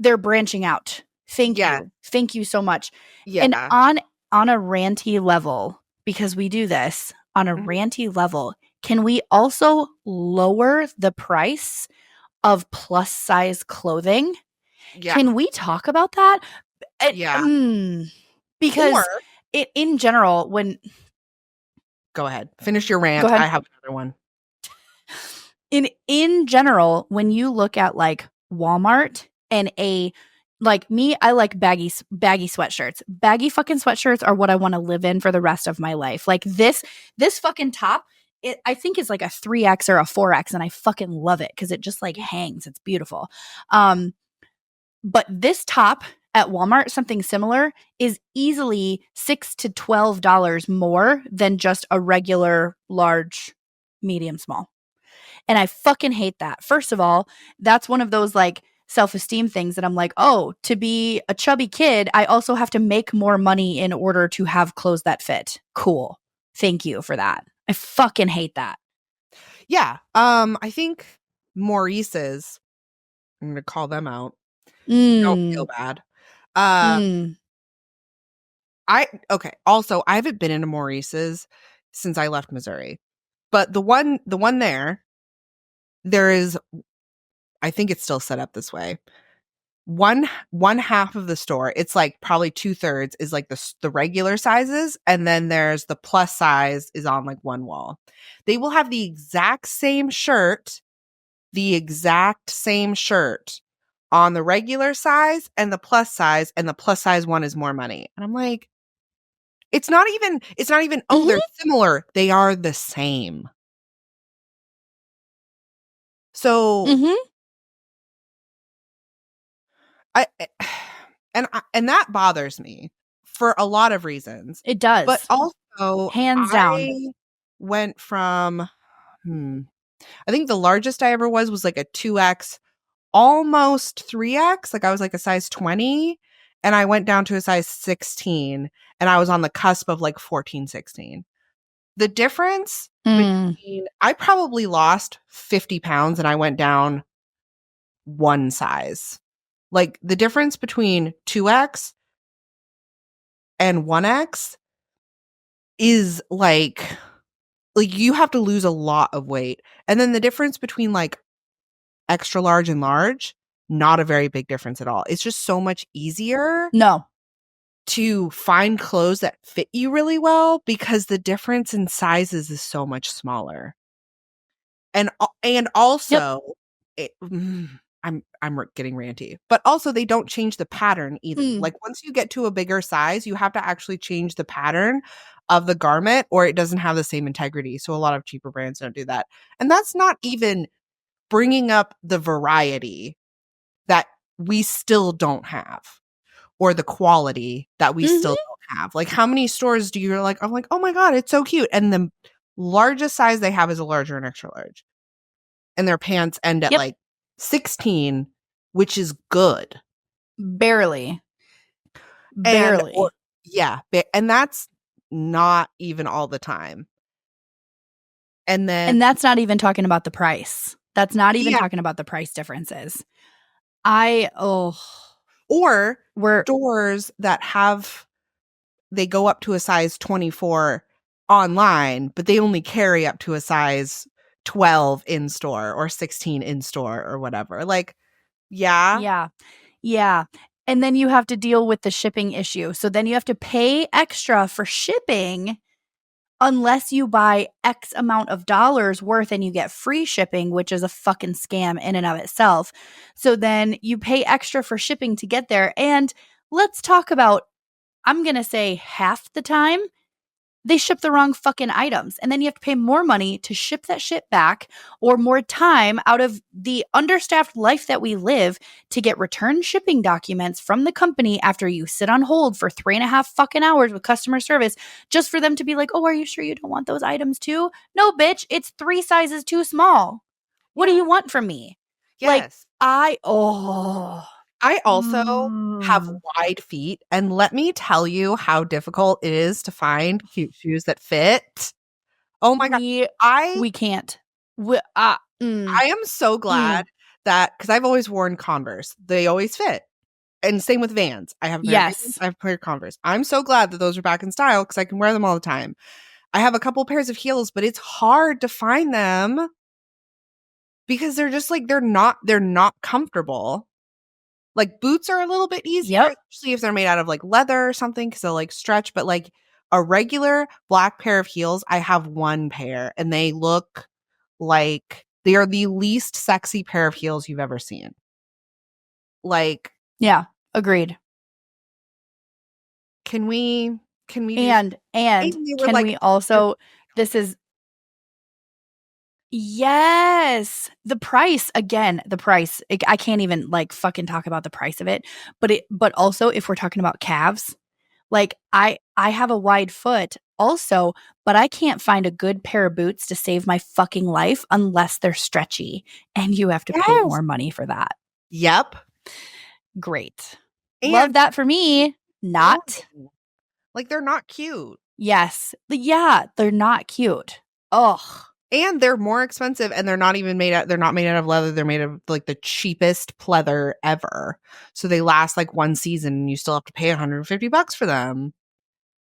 Speaker 1: they're branching out. Thank you. Thank you so much.
Speaker 2: Yeah.
Speaker 1: And on a ranty level, because we do this on a ranty level, can we also lower the price of plus size clothing?
Speaker 2: Yeah.
Speaker 1: Can we talk about that?
Speaker 2: Yeah.
Speaker 1: Because in general, when
Speaker 2: go ahead. Finish your rant. I have another one.
Speaker 1: In general, when you look at like Walmart and like me, I like baggy sweatshirts. Baggy fucking sweatshirts are what I want to live in for the rest of my life. Like this fucking top, I think is like a 3X or a 4X, and I fucking love it because it just like hangs. It's beautiful. But this top at Walmart, something similar, is easily $6 to $12 more than just a regular large, medium, small. And I fucking hate that. First of all, that's one of those like self-esteem things that I'm like, oh, to be a chubby kid, I also have to make more money in order to have clothes that fit. Cool. Thank you for that. I fucking hate that.
Speaker 2: Yeah. I think Maurice's, I'm going to call them out. Don't feel bad. Also, I haven't been into Maurice's since I left Missouri. But the one there is, I think it's still set up this way. One half of the store, it's like probably 2/3 is like the regular sizes, and then there's the plus size is on like one wall. They will have the exact same shirt on the regular size and the plus size one is more money. And I'm like, it's not even they're similar. They are the same. So and that bothers me for a lot of reasons.
Speaker 1: It does.
Speaker 2: But also
Speaker 1: hands down.
Speaker 2: Went from I think the largest I ever was like a 2X, almost 3X. Like I was like a size 20 and I went down to a size 16 and I was on the cusp of like 14, 16. The difference between, I probably lost 50 pounds and I went down one size. Like the difference between 2X and 1X is like you have to lose a lot of weight. And then the difference between like extra large and large, not a very big difference at all. It's just so much easier
Speaker 1: No.
Speaker 2: to find clothes that fit you really well because the difference in sizes is so much smaller. And also, I'm getting ranty, but also they don't change the pattern either. Like once you get to a bigger size, you have to actually change the pattern of the garment or it doesn't have the same integrity. So a lot of cheaper brands don't do that. And that's not even bringing up the variety that we still don't have or the quality that we still don't have. Like how many stores do you like, I'm like, oh my God, it's so cute. And the largest size they have is a larger and extra large. And their pants end at like 16, which is good.
Speaker 1: Barely.
Speaker 2: And that's not even all the time. And
Speaker 1: that's not even talking about the price. That's not even talking about the price differences.
Speaker 2: Or stores that they go up to a size 24 online, but they only carry up to a size 12 in store or 16 in store or whatever. Like, yeah.
Speaker 1: And then you have to deal with the shipping issue. So then you have to pay extra for shipping unless you buy X amount of dollars worth and you get free shipping, which is a fucking scam in and of itself. So then you pay extra for shipping to get there. And let's talk about, I'm going to say half the time, they ship the wrong fucking items. And then you have to pay more money to ship that shit back or more time out of the understaffed life that we live to get return shipping documents from the company after you sit on hold for 3.5 fucking hours with customer service just for them to be like, oh, are you sure you don't want those items too? No, bitch, it's 3 sizes too small. What do you want from me?
Speaker 2: Yes.
Speaker 1: Like,
Speaker 2: I also have wide feet, and let me tell you how difficult it is to find cute shoes that fit. Oh my God.
Speaker 1: We can't.
Speaker 2: I am so glad that, because I've always worn Converse. They always fit. And same with Vans. I have a pair of Vans, I have a pair of Converse. I'm so glad that those are back in style because I can wear them all the time. I have a couple pairs of heels, but it's hard to find them because they're just like, they're not comfortable. Like boots are a little bit easier, especially if they're made out of like leather or something because they'll like stretch. But like a regular black pair of heels, I have one pair and they look like they are the least sexy pair of heels you've ever seen. Like,
Speaker 1: yeah, agreed.
Speaker 2: Can we can we
Speaker 1: also, this is, yes, the price, I can't even like fucking talk about the price of it, but also if we're talking about calves, like I have a wide foot also, but I can't find a good pair of boots to save my fucking life unless they're stretchy and you have to pay more money for that.
Speaker 2: Yep.
Speaker 1: Great. And love that for me. Not.
Speaker 2: Like they're not cute.
Speaker 1: Yes. Yeah, they're not cute. Ugh.
Speaker 2: And they're more expensive and they're not made out of leather. They're made of like the cheapest pleather ever. So they last like one season and you still have to pay $150 for them.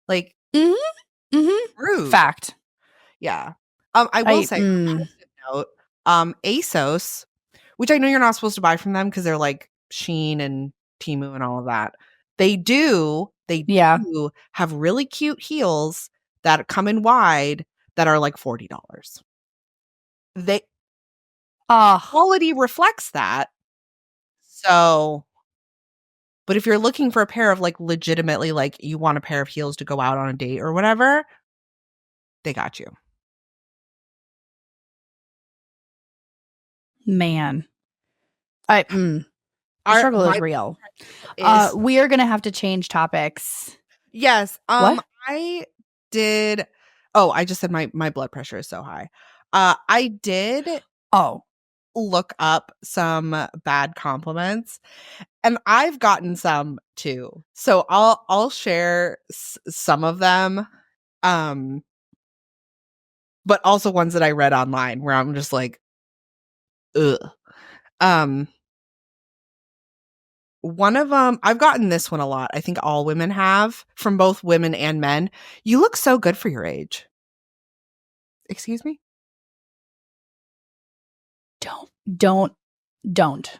Speaker 2: Like, rude.
Speaker 1: Fact.
Speaker 2: Yeah. I will say, on a positive note, ASOS, which I know you're not supposed to buy from them because they're like Shein and Temu and all of that. They do have really cute heels that come in wide that are like $40. Quality reflects that. So, but if you're looking for a pair of like legitimately like you want a pair of heels to go out on a date or whatever, they got you.
Speaker 1: Man. The struggle is real. We are going to have to change topics.
Speaker 2: Yes.
Speaker 1: What?
Speaker 2: I just said my blood pressure is so high. I did look up some bad compliments and I've gotten some too. So I'll share some of them. But also ones that I read online where I'm just like, ugh. One of them, I've gotten this one a lot. I think all women have, from both women and men. You look so good for your age. Excuse me?
Speaker 1: Don't Don't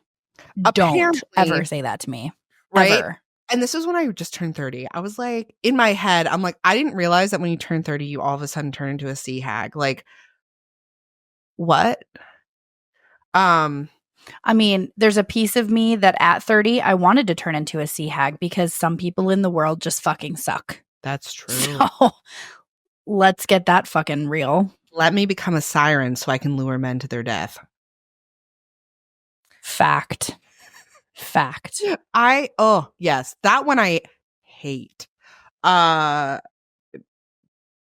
Speaker 2: Apparently,
Speaker 1: ever say that to me.
Speaker 2: right?
Speaker 1: Ever.
Speaker 2: And this was when I just turned 30. I was like, in my head, I'm like, I didn't realize that when you turn 30, you all of a sudden turn into a sea hag. Like, what?
Speaker 1: I mean, there's a piece of me that at 30, I wanted to turn into a sea hag because some people in the world just fucking suck.
Speaker 2: That's true.
Speaker 1: So let's get that fucking real.
Speaker 2: Let me become a siren so I can lure men to their death.
Speaker 1: Fact.
Speaker 2: Yes, that one I hate.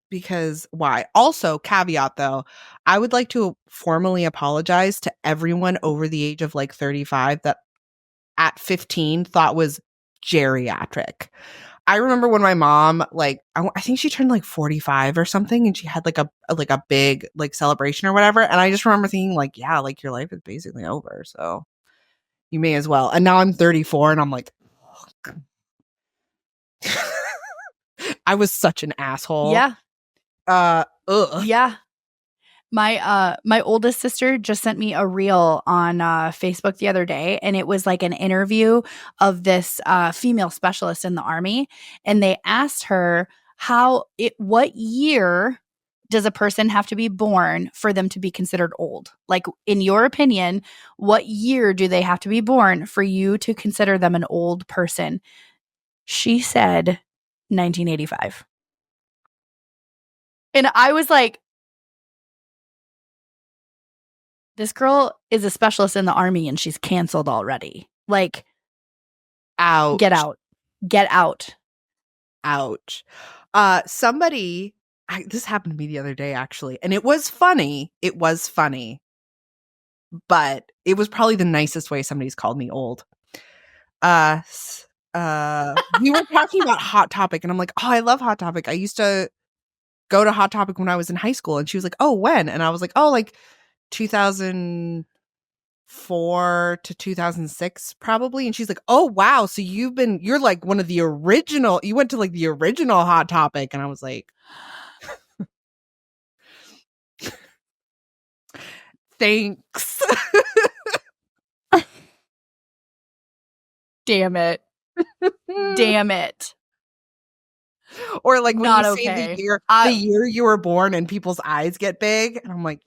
Speaker 2: Because why? Also, caveat though, I would like to formally apologize to everyone over the age of like 35 that at 15 thought was geriatric. I remember when my mom, like, I think she turned like 45 or something, and she had like a big like celebration or whatever. And I just remember thinking, like, yeah, like your life is basically over, so you may as well. And now I'm 34, and I'm like, I was such an asshole.
Speaker 1: Yeah.
Speaker 2: Ugh.
Speaker 1: Yeah. My oldest sister just sent me a reel on Facebook the other day, and it was like an interview of this female specialist in the Army, and they asked her what year does a person have to be born for them to be considered old? Like, in your opinion, what year do they have to be born for you to consider them an old person? She said 1985. And I was like, this girl is a specialist in the Army and she's canceled already. Like,
Speaker 2: Ouch.
Speaker 1: Get out. Get out.
Speaker 2: Ouch. Somebody, this happened to me the other day, actually, and it was funny. It was funny. But it was probably the nicest way somebody's called me old. We were talking about Hot Topic, and I'm like, oh, I love Hot Topic. I used to go to Hot Topic when I was in high school. And she was like, oh, when? And I was like, oh, like 2004 to 2006 probably. And she's like, oh, wow. So you're like one of the original, you went to like the original Hot Topic. And I was like, thanks.
Speaker 1: Damn it. Damn it.
Speaker 2: Or like when
Speaker 1: Not
Speaker 2: you say
Speaker 1: okay.
Speaker 2: the year you were born and people's eyes get big. And I'm like,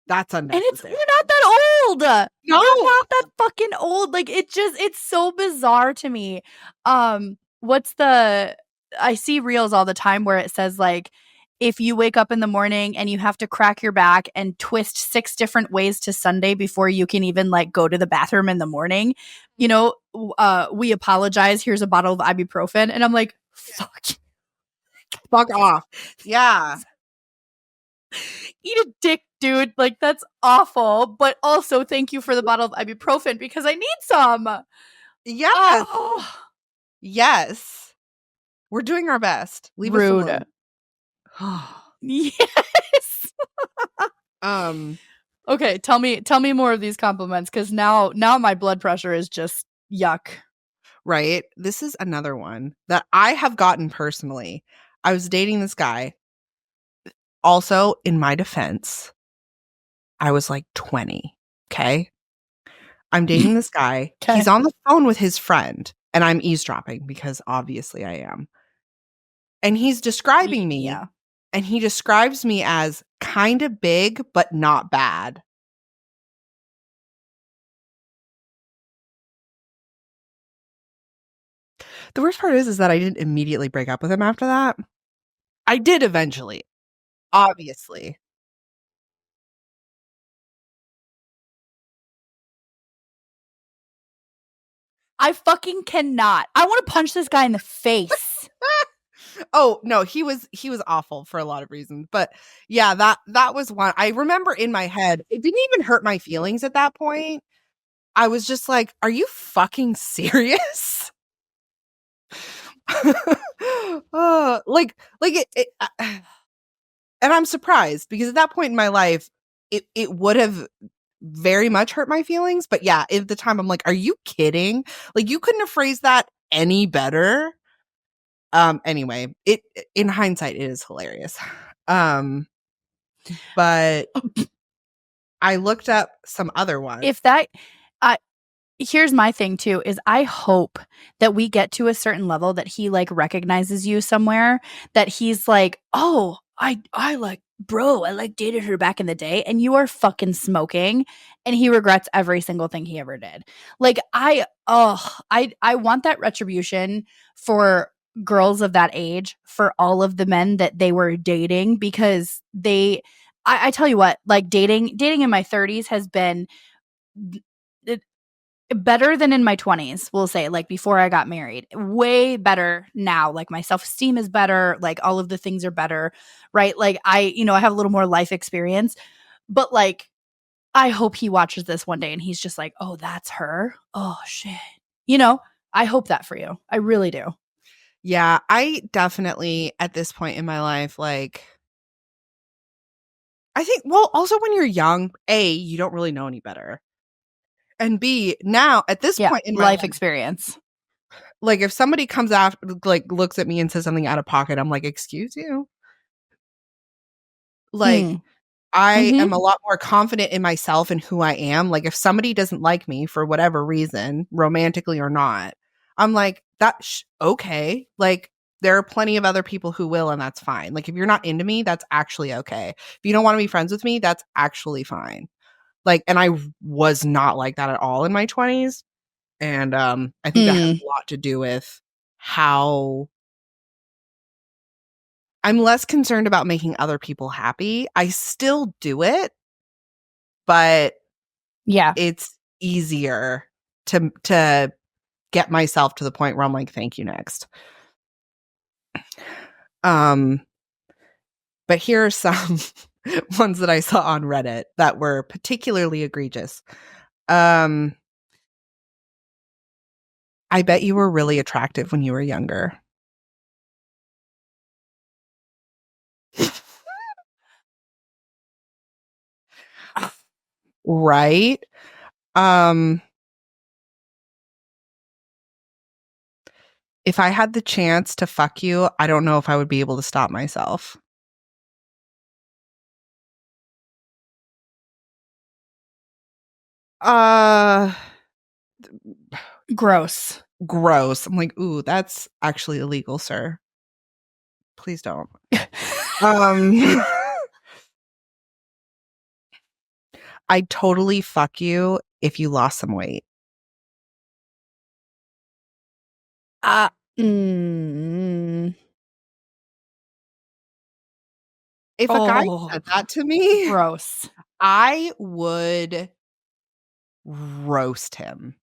Speaker 2: that's unnecessary.
Speaker 1: And you're not that old.
Speaker 2: No.
Speaker 1: You're not that fucking old. Like, it's so bizarre to me. I see reels all the time where it says, like, if you wake up in the morning and you have to crack your back and twist 6 different ways to Sunday before you can even like go to the bathroom in the morning, you know, we apologize. Here's a bottle of ibuprofen. And I'm like, fuck
Speaker 2: off. Yeah.
Speaker 1: Eat a dick, dude. Like, that's awful. But also, thank you for the bottle of ibuprofen because I need some.
Speaker 2: Yes.
Speaker 1: Oh.
Speaker 2: Yes. We're doing our best. Leave
Speaker 1: Rude.
Speaker 2: us alone.
Speaker 1: Yes. Okay, tell me more of these compliments, because now my blood pressure is just yuck.
Speaker 2: Right. This is another one that I have gotten personally. I was dating this guy. Also, in my defense, I was like 20. Okay. I'm dating this guy.
Speaker 1: Okay.
Speaker 2: He's on the phone with his friend, and I'm eavesdropping because obviously I am. And he's describing me.
Speaker 1: Yeah.
Speaker 2: And he describes me as kind of big, but not bad. The worst part is that I didn't immediately break up with him after that. I did eventually, obviously.
Speaker 1: I fucking cannot. I want to punch this guy in the face.
Speaker 2: Oh, no, he was awful for a lot of reasons. But yeah, that was one. I remember in my head, it didn't even hurt my feelings at that point. I was just like, are you fucking serious? And I'm surprised because at that point in my life, it would have very much hurt my feelings. But yeah, at the time, I'm like, are you kidding? Like, you couldn't have phrased that any better. Anyway, in hindsight, it is hilarious. But I looked up some other ones.
Speaker 1: If that, here's my thing too, is I hope that we get to a certain level that he like recognizes you somewhere, that he's like, oh, I like, bro, I like dated her back in the day, and you are fucking smoking, and he regrets every single thing he ever did. Like I want that retribution for girls of that age, for all of the men that they were dating, because I tell you what, like dating in my 30s has been better than in my 20s, we'll say, like before I got married. Way better now. Like my self-esteem is better, like all of the things are better, right? Like I have a little more life experience, but like I hope he watches this one day and he's just like, "Oh, that's her? Oh shit." I hope that for you. I really do.
Speaker 2: Yeah, I definitely at this point in my life, like, I think, well, also when you're young, A, you don't really know any better. And B, now at this point in my
Speaker 1: life
Speaker 2: life,
Speaker 1: experience.
Speaker 2: like if somebody comes out, like looks at me and says something out of pocket, I'm like, excuse you? Like, I am a lot more confident in myself and who I am. Like if somebody doesn't like me for whatever reason, romantically or not, I'm like, okay. Like there are plenty of other people who will, and that's fine. Like if you're not into me, that's actually okay. If you don't want to be friends with me, that's actually fine. Like, and I was not like that at all in my 20s. And I think that has a lot to do with how I'm less concerned about making other people happy. I still do it, but
Speaker 1: Yeah.
Speaker 2: it's easier to get myself to the point where I'm like, thank you, next. But here are some ones that I saw on Reddit that were particularly egregious. I bet you were really attractive when you were younger. Right? If I had the chance to fuck you, I don't know if I would be able to stop myself.
Speaker 1: Gross.
Speaker 2: Gross. I'm like, ooh, that's actually illegal, sir. Please don't. I'd totally fuck you if you lost some weight. If a guy said that to me,
Speaker 1: gross.
Speaker 2: I would roast him.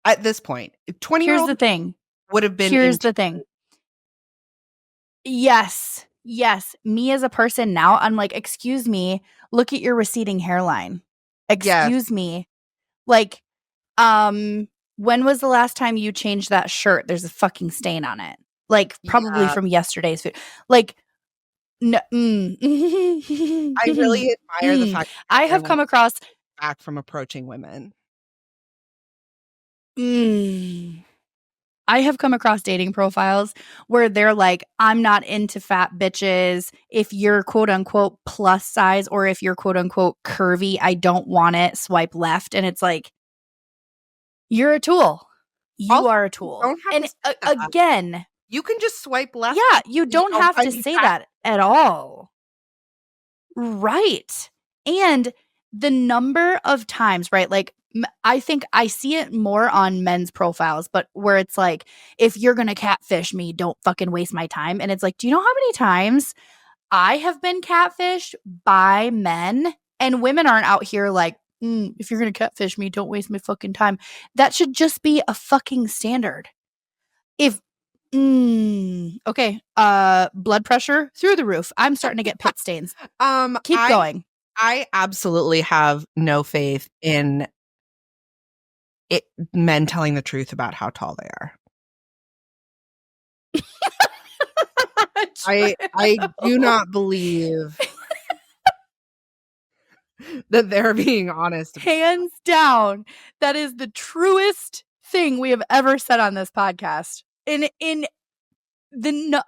Speaker 2: At this point, 20-year-old
Speaker 1: Here's the thing.
Speaker 2: would have been.
Speaker 1: Here's the thing. Yes. Me as a person now, I'm like, excuse me, look at your receding hairline. Excuse me. Like, when was the last time you changed that shirt? There's a fucking stain on it. Like, probably from yesterday's food. Like, no.
Speaker 2: I really admire the fact that
Speaker 1: I have come across
Speaker 2: back from approaching women.
Speaker 1: I have come across dating profiles where they're like, I'm not into fat bitches. If you're quote unquote plus size or if you're quote unquote curvy, I don't want it. Swipe left. And it's like, you're a tool. You are a tool. And again,
Speaker 2: you can just swipe left.
Speaker 1: Yeah, you don't have to say that at all. Right. And the number of times, right? Like, I think I see it more on men's profiles, but where it's like, if you're going to catfish me, don't fucking waste my time. And it's like, do you know how many times I have been catfished by men? And women aren't out here like, if you're going to catfish me, don't waste my fucking time. That should just be a fucking standard. If okay. Blood pressure through the roof. I'm starting to get pit stains. Keep going.
Speaker 2: I absolutely have no faith in men telling the truth about how tall they are. I do not believe that they're being honest.
Speaker 1: Hands down, that is the truest thing we have ever said on this podcast.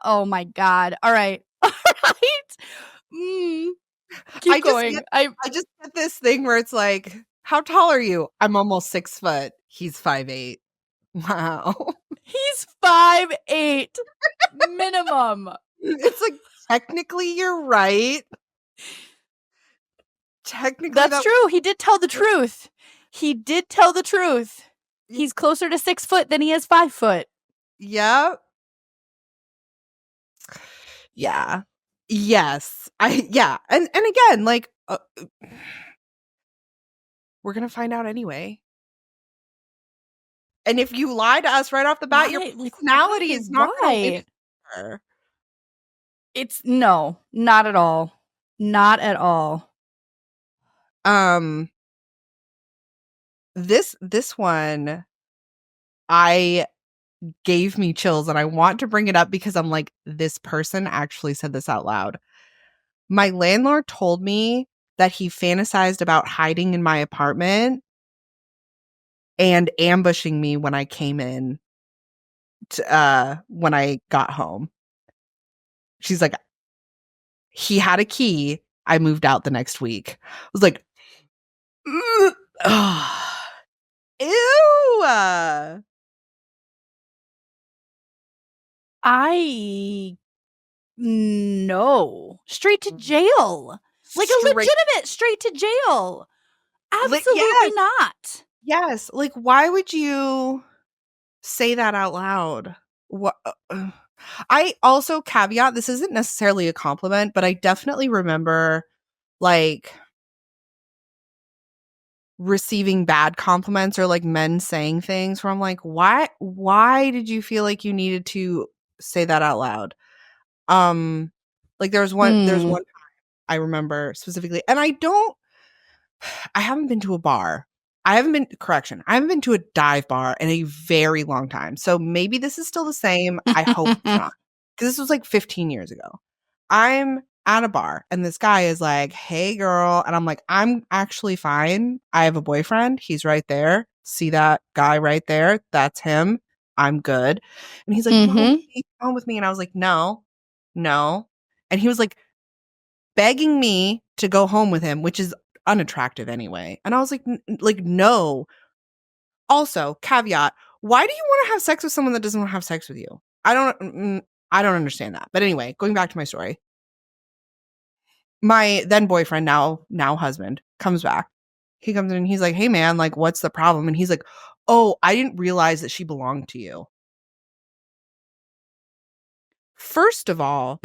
Speaker 1: Oh my God. All right. All right. Keep going.
Speaker 2: I just get this thing where it's like, how tall are you? I'm almost 6 foot. He's 5'8". Wow.
Speaker 1: He's 5'8" minimum.
Speaker 2: It's like, technically you're right. Technically
Speaker 1: That's true. He did tell the truth. He did tell the truth. He's closer to 6 foot than he is 5 foot.
Speaker 2: Yeah. Yeah. Yes. Yeah. And again, like we're going to find out anyway. And if you lie to us right off the bat, your personality is not going to win.
Speaker 1: It's no, not at all. Not at all.
Speaker 2: This one I gave me chills, and I want to bring it up because I'm like, this person actually said this out loud. My landlord told me that he fantasized about hiding in my apartment and ambushing me when I came in when I got home. She's like, he had a key. I moved out the next week. I was like, ew.
Speaker 1: No. Straight to jail. Like a legitimate straight to jail. Absolutely not.
Speaker 2: Yes. Like, why would you say that out loud? What? I also caveat, this isn't necessarily a compliment, but I definitely remember like receiving bad compliments or like men saying things where I'm like, why did you feel like you needed to say that out loud? Like there's one time I remember specifically, and I haven't been to a bar. I haven't been to a dive bar in a very long time. So maybe this is still the same. I hope it's not. Because this was like 15 years ago. I'm at a bar and this guy is like, hey girl. And I'm like, I'm actually fine. I have a boyfriend. He's right there. See that guy right there? That's him. I'm good. And he's like, no, come with me. And I was like, no. And he was like begging me to go home with him, which is unattractive anyway. And I was like, no. Also, caveat, why do you want to have sex with someone that doesn't want to have sex with you? I don't understand that. But anyway, going back to my story. My then boyfriend, now husband, comes back. He comes in and he's like, hey man, like, what's the problem? And he's like, oh, I didn't realize that she belonged to you. First of all,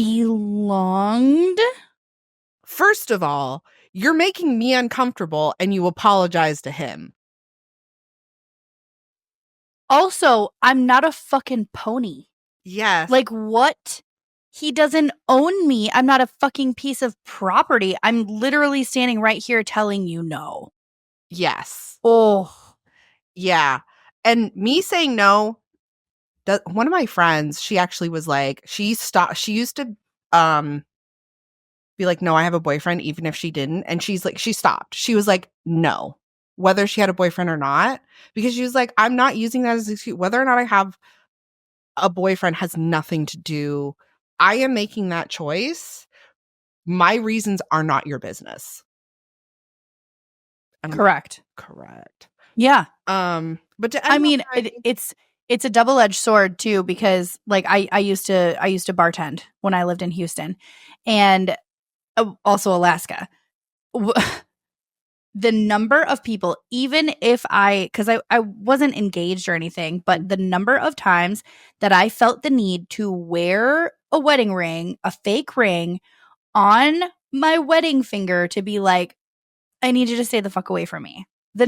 Speaker 2: you're making me uncomfortable and you apologize to him.
Speaker 1: Also, I'm not a fucking pony.
Speaker 2: Yes.
Speaker 1: Like what? He doesn't own me. I'm not a fucking piece of property. I'm literally standing right here telling you no.
Speaker 2: Yes.
Speaker 1: Oh.
Speaker 2: Yeah. And me saying no, one of my friends, she actually was like, she used to be like, no, I have a boyfriend, even if she didn't. And she stopped. She was like, no, whether she had a boyfriend or not, because she was like, I'm not using that as an excuse. Whether or not I have a boyfriend has nothing to do. I am making that choice. My reasons are not your business.
Speaker 1: Correct. Yeah.
Speaker 2: But
Speaker 1: it's a double-edged sword too, because like I used to bartend when I lived in Houston and also Alaska. The number of people, even if because I wasn't engaged or anything, but the number of times that I felt the need to wear a wedding ring, a fake ring on my wedding finger to be like, I need you to stay the fuck away from me. The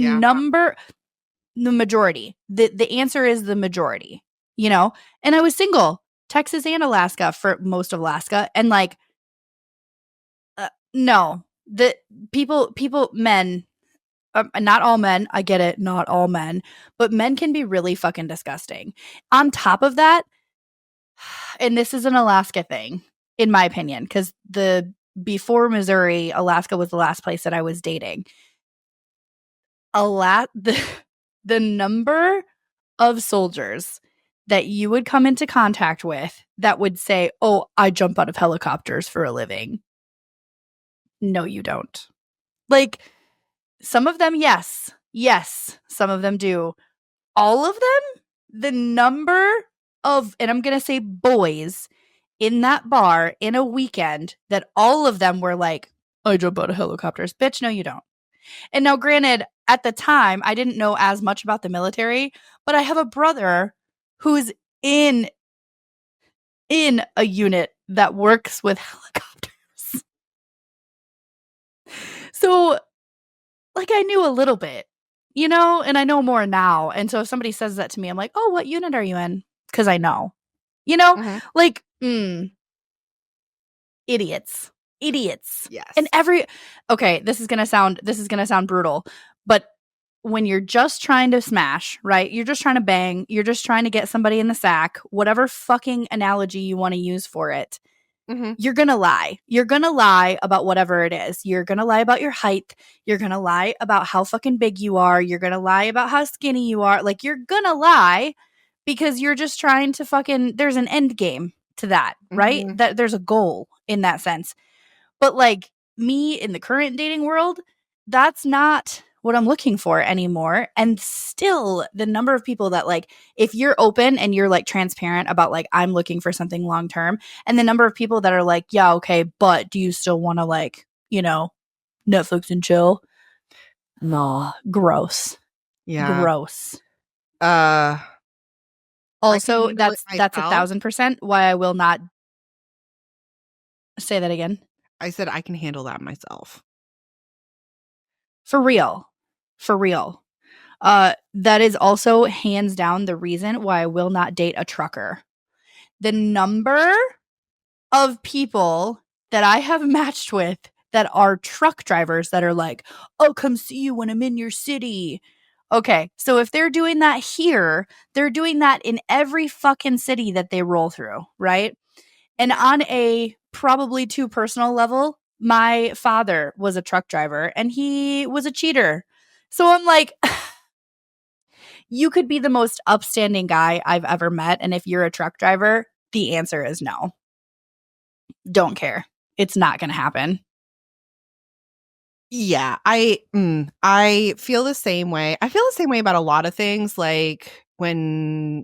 Speaker 1: majority, the answer is the majority, you know? And I was single, Texas and Alaska for most of Alaska. And like, no, the men, not all men, I get it, not all men, but men can be really fucking disgusting. On top of that, and this is an Alaska thing, in my opinion, because before Missouri, Alaska was the last place that I was dating. The number of soldiers that you would come into contact with that would say, oh, I jump out of helicopters for a living. No, you don't. Like, some of them, yes. Yes, some of them do. All of them, the number of, and I'm going to say boys in that bar in a weekend that all of them were like, I jump out of helicopters. Bitch, no, you don't. And now, granted, at the time, I didn't know as much about the military, but I have a brother who's in a unit that works with helicopters. So, like, I knew a little bit, you know, and I know more now. And so if somebody says that to me, I'm like, oh, what unit are you in? Because I know, you know, like, idiots.
Speaker 2: Yes.
Speaker 1: And okay, this is going to sound brutal, but when you're just trying to smash, right? You're just trying to bang, you're just trying to get somebody in the sack, whatever fucking analogy you want to use for it. You're going to lie. You're going to lie about whatever it is. You're going to lie about your height. You're going to lie about how fucking big you are. You're going to lie about how skinny you are. Like, you're going to lie because you're just trying to fucking, there's an end game to that, right? That there's a goal in that sense. But like me in the current dating world, that's not what I'm looking for anymore. And still, the number of people that, like, if you're open and you're like transparent about like, I'm looking for something long term, and the number of people that are like, yeah, okay, but do you still want to, like, you know, Netflix and chill? No, gross.
Speaker 2: Yeah.
Speaker 1: Gross.
Speaker 2: Also,
Speaker 1: that's 1,000% why I will not say that again.
Speaker 2: I said I can handle that myself.
Speaker 1: For real. That is also hands down the reason why I will not date a trucker. The number of people that I have matched with that are truck drivers that are like, oh, come see you when I'm in your city. Okay, so if they're doing that here, they're doing that in every fucking city that they roll through, right? And on a probably too personal level, my father was a truck driver and he was a cheater. So I'm like, you could be the most upstanding guy I've ever met. And if you're a truck driver, the answer is no. Don't care. It's not going to happen.
Speaker 2: Yeah, I feel the same way. I feel the same way about a lot of things. Like whenever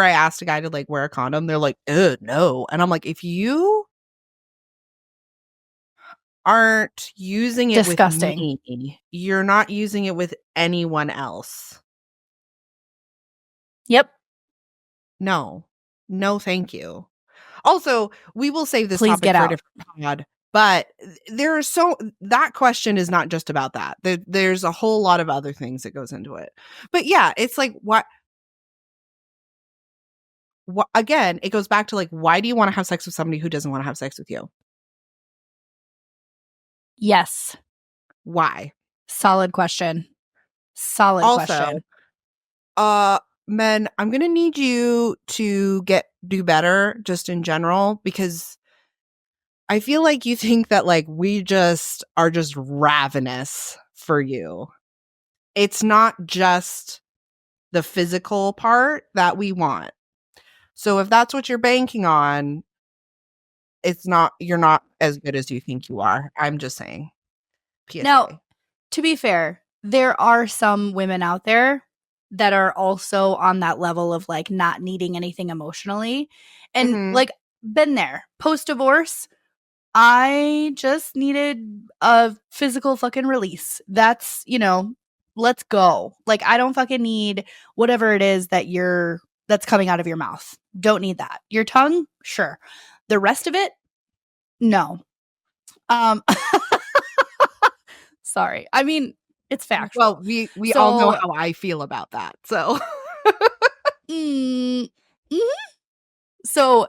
Speaker 2: I asked a guy to like wear a condom, they're like, no. And I'm like, if you aren't using it
Speaker 1: Disgusting.
Speaker 2: with me, you're not using it with anyone else.
Speaker 1: Yep.
Speaker 2: No, thank you. Also, we will save this
Speaker 1: Please
Speaker 2: topic
Speaker 1: get
Speaker 2: for a
Speaker 1: out.
Speaker 2: different pod. But that question is not just about that. There's a whole lot of other things that goes into it. But yeah, it's like, what again, it goes back to like, why do you want to have sex with somebody who doesn't want to have sex with you?
Speaker 1: Yes.
Speaker 2: Why?
Speaker 1: Solid question.
Speaker 2: Also, men, I'm gonna need you to do better just in general, because I feel like you think that like we just are just ravenous for you. It's not just the physical part that we want. So if that's what you're banking on, you're not as good as you think you are. I'm just saying. PSA.
Speaker 1: Now, to be fair, there are some women out there that are also on that level of like not needing anything emotionally. And like, been there. Post-divorce, I just needed a physical fucking release. That's, you know, let's go. Like, I don't fucking need whatever it is that's coming out of your mouth. Don't need that. Your tongue, sure. The rest of it, no. Sorry. I mean, it's factual.
Speaker 2: Well, we all know how I feel about that. So
Speaker 1: So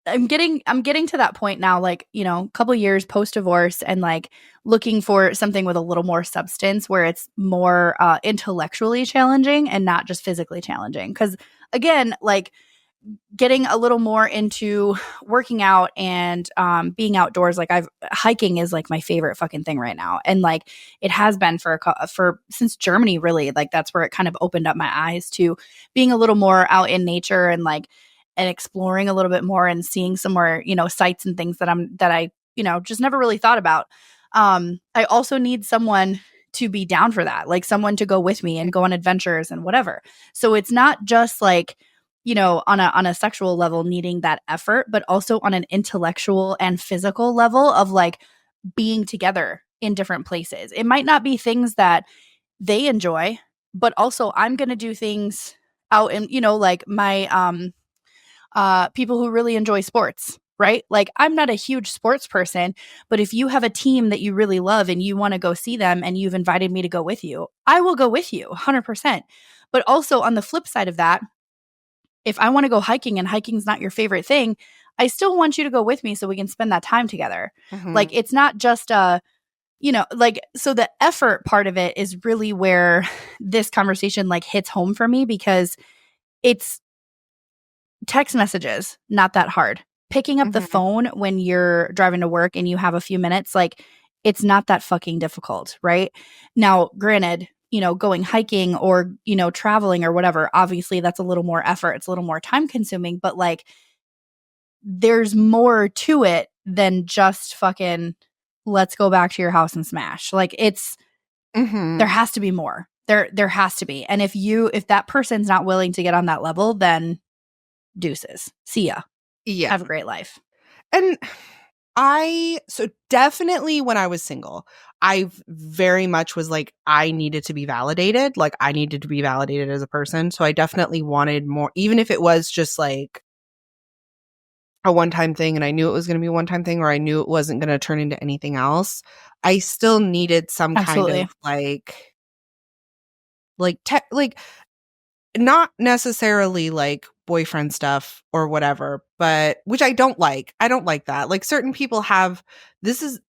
Speaker 1: I'm getting to that point now, like, you know, a couple years post divorce, and like looking for something with a little more substance where it's more intellectually challenging and not just physically challenging. Because again, like getting a little more into working out and being outdoors, like hiking is like my favorite fucking thing right now, and like it has been for since Germany, really. Like that's where it kind of opened up my eyes to being a little more out in nature and exploring a little bit more and seeing some more, you know, sights and things that I just never really thought about. I also need someone to be down for that, like someone to go with me and go on adventures and whatever. So it's not just like, on a sexual level needing that effort, but also on an intellectual and physical level of like being together in different places. It might not be things that they enjoy, but also I'm going to do things out in, like my people who really enjoy sports, right? Like I'm not a huge sports person, but if you have a team that you really love and you want to go see them and you've invited me to go with you, I will go with you 100%. But also on the flip side of that, if I want to go hiking and hiking's not your favorite thing, I still want you to go with me so we can spend that time together. Like it's not just so the effort part of it is really where this conversation like hits home for me, because it's text messages, not that hard. Picking up the phone when you're driving to work and you have a few minutes, like it's not that fucking difficult, right? Now, granted, going hiking or, traveling or whatever, obviously that's a little more effort. It's a little more time consuming, but like there's more to it than just fucking let's go back to your house and smash. Like it's, there has to be more. There has to be. And if that person's not willing to get on that level, then deuces. See ya.
Speaker 2: Yeah.
Speaker 1: Have a great life.
Speaker 2: And so definitely when I was single, I very much was like, I needed to be validated. Like I needed to be validated as a person. So I definitely wanted more, even if it was just like a one-time thing and I knew it was going to be a one-time thing, or I knew it wasn't going to turn into anything else. I still needed some
Speaker 1: Absolutely.
Speaker 2: kind of like not necessarily like boyfriend stuff or whatever, but which I don't like. I don't like that. Like certain people have this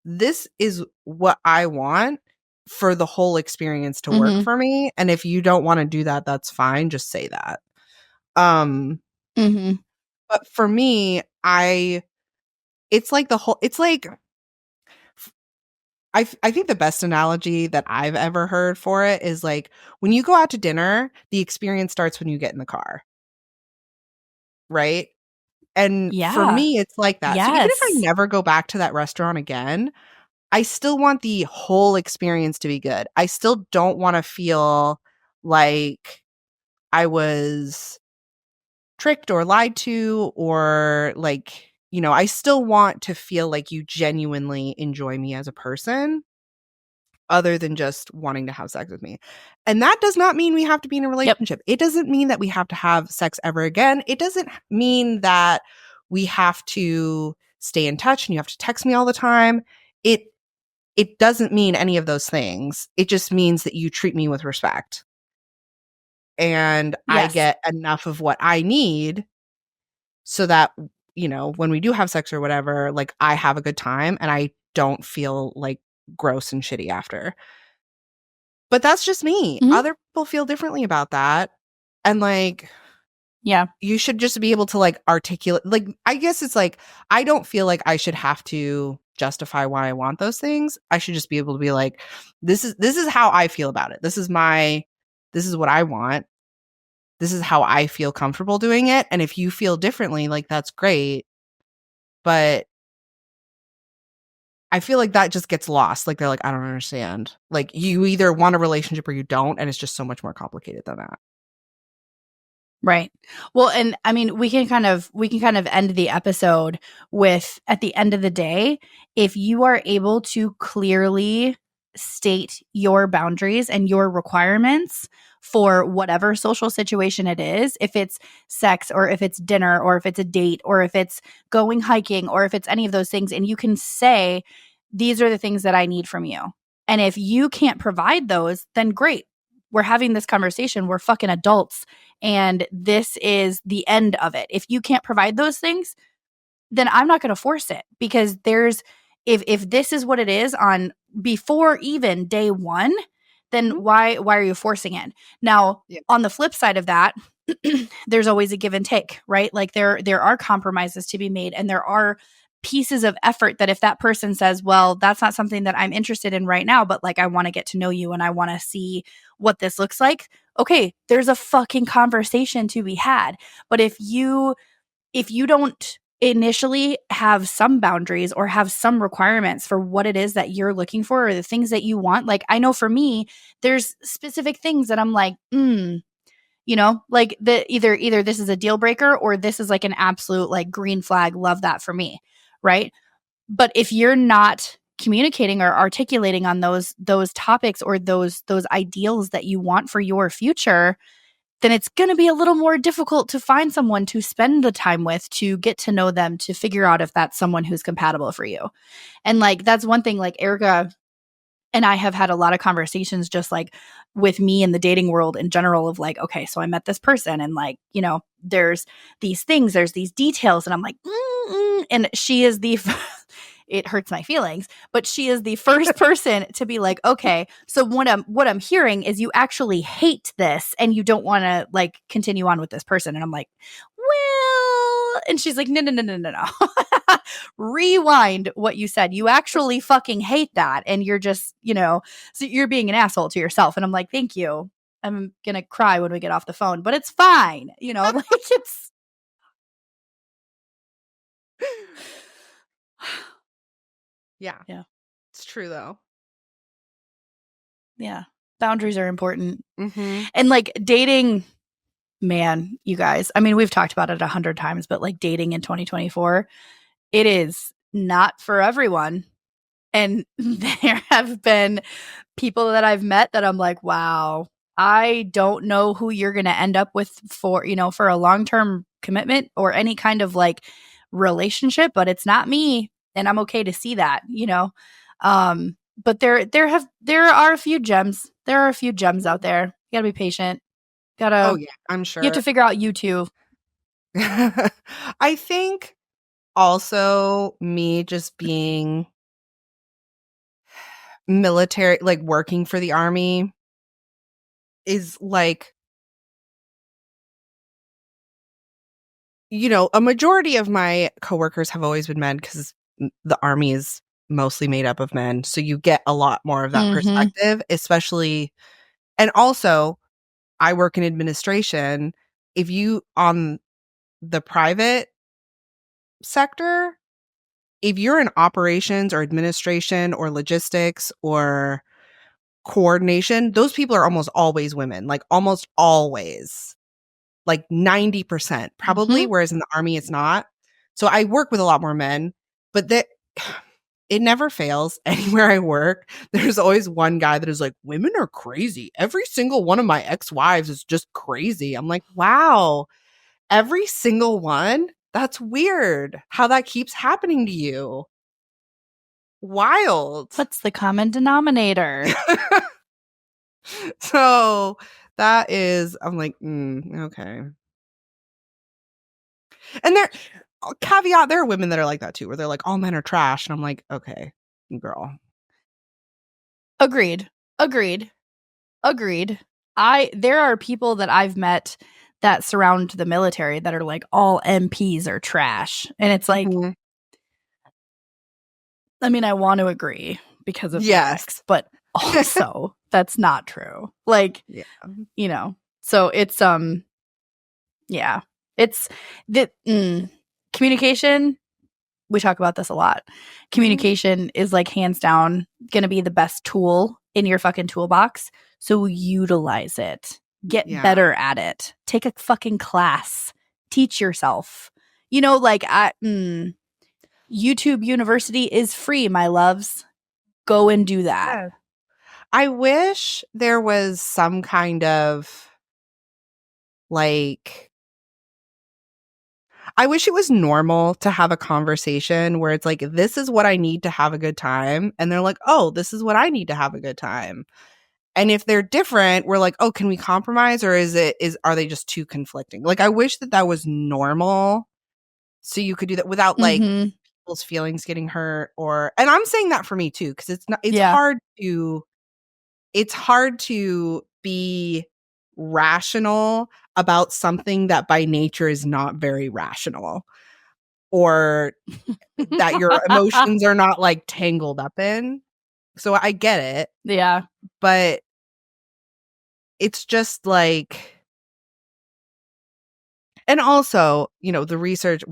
Speaker 2: is what I want for the whole experience to work for me. And if you don't want to do that, that's fine. Just say that. But for me, it's like I think the best analogy that I've ever heard for it is like when you go out to dinner, the experience starts when you get in the car. Right? And for
Speaker 1: Yeah.
Speaker 2: me, it's like that. So even if I
Speaker 1: Yes.
Speaker 2: never go back to that restaurant again, I still want the whole experience to be good. I still don't want to feel like I was tricked or lied to, or like, I still want to feel like you genuinely enjoy me as a person, other than just wanting to have sex with me. And that does not mean we have to be in a relationship. It doesn't mean that we have to have sex ever again. It doesn't mean that we have to stay in touch and you have to text me all the time. It doesn't mean any of those things. It just means that you treat me with respect. And I
Speaker 1: Yes.
Speaker 2: get enough of what I need so that, when we do have sex or whatever, like I have a good time and I don't feel like gross and shitty after. But that's just me. Other people feel differently about that. And like,
Speaker 1: Yeah.
Speaker 2: you should just be able to like articulate, like, I guess it's like, I don't feel like I should have to justify why I want those things. I should just be able to be like, this is how I feel about it. This is what I want. This is how I feel comfortable doing it. And if you feel differently, like that's great. But I feel like that just gets lost. Like they're like, I don't understand. Like you either want a relationship or you don't, and it's just so much more complicated than that.
Speaker 1: Right. Well, and I mean, we can kind of end the episode with, at the end of the day, if you are able to clearly state your boundaries and your requirements for whatever social situation it is, if it's sex or if it's dinner or if it's a date or if it's going hiking or if it's any of those things, and you can say, these are the things that I need from you. And if you can't provide those, then great. We're having this conversation. We're fucking adults. And this is the end of it. If you can't provide those things, then I'm not going to force it, because if this is what it is on before even day one, then why are you forcing it? Now, on the flip side of that, there's always a give and take, right? Like there are compromises to be made, and there are pieces of effort that if that person says, well, that's not something that I'm interested in right now, but like I want to get to know you and I want to see what this looks like. Okay, there's a fucking conversation to be had. But if you initially have some boundaries or have some requirements for what it is that you're looking for or the things that you want. Like, I know for me, there's specific things that I'm like, you know, like the either this is a deal breaker or this is like an absolute like green flag, love that for me, right? But if you're not communicating or articulating on those topics or those ideals that you want for your future, then it's going to be a little more difficult to find someone to spend the time with, to get to know them, to figure out if that's someone who's compatible for you. And like that's one thing, like Erika and I have had a lot of conversations just like with me in the dating world in general of like, okay, so I met this person and like, you know, there's these things, there's these details. And I'm like, and she is the, it hurts my feelings, but she is the first person to be like, okay, so what I'm hearing is you actually hate this and you don't want to like continue on with this person. And I'm like, well, and she's like, no. Rewind what you said. You actually fucking hate that. And you're just, you know, so you're being an asshole to yourself. And I'm like, thank you. I'm going to cry when we get off the phone, but it's fine. You know, like it's.
Speaker 2: Yeah.
Speaker 1: Yeah.
Speaker 2: It's true though.
Speaker 1: Yeah. Boundaries are important.
Speaker 2: Mm-hmm.
Speaker 1: And like dating, man, you guys, I mean, we've talked about it 100 times, but like dating in 2024, it is not for everyone. And there have been people that I've met that I'm like, wow, I don't know who you're going to end up with for, you know, for a long-term commitment or any kind of like relationship, but it's not me. And I'm okay to see that, you know? But there are a few gems. There are a few gems out there. You gotta be patient.
Speaker 2: Oh yeah, I'm
Speaker 1: You
Speaker 2: sure.
Speaker 1: have to figure out you too.
Speaker 2: I think also me just being military, like working for the army is like, you know, a majority of my coworkers have always been men because the army is mostly made up of men. So you get a lot more of that perspective, especially. And also, I work in administration. If you on the private sector, if you're in operations or administration or logistics or coordination, those people are almost always women, like almost always, like 90% probably, whereas in the army, it's not. So I work with a lot more men, but that it never fails anywhere I work. There's always one guy that is like, women are crazy. Every single one of my ex-wives is just crazy. I'm like, wow, every single one? That's weird how that keeps happening to you. Wild.
Speaker 1: What's the common denominator?
Speaker 2: So that is, I'm like, okay. And there, caveat, there are women that are like that too, where they're like, all men are trash. And I'm like, okay, girl.
Speaker 1: Agreed. There are people that I've met that surround the military that are like, all MPs are trash. And it's like, I mean, I want to agree because of yes, but also that's not true. Like, yeah, you know, so it's, yeah, it's the communication. We talk about this a lot. Communication is like hands down going to be the best tool in your fucking toolbox. So utilize it. Get better at it. Take a fucking class. Teach yourself. You know, like YouTube University is free, my loves. Go and do that.
Speaker 2: Yes. I wish there was some kind of like, I wish it was normal to have a conversation where it's like, this is what I need to have a good time. And they're like, oh, this is what I need to have a good time. And if they're different, we're like, oh, can we compromise? Or are they just too conflicting? Like, I wish that was normal. So you could do that without like people's feelings getting hurt and I'm saying that for me too. Cause it's hard to be rational about something that by nature is not very rational or that your emotions are not like tangled up in. So I get it.
Speaker 1: Yeah.
Speaker 2: But it's just like, and also, you know, the research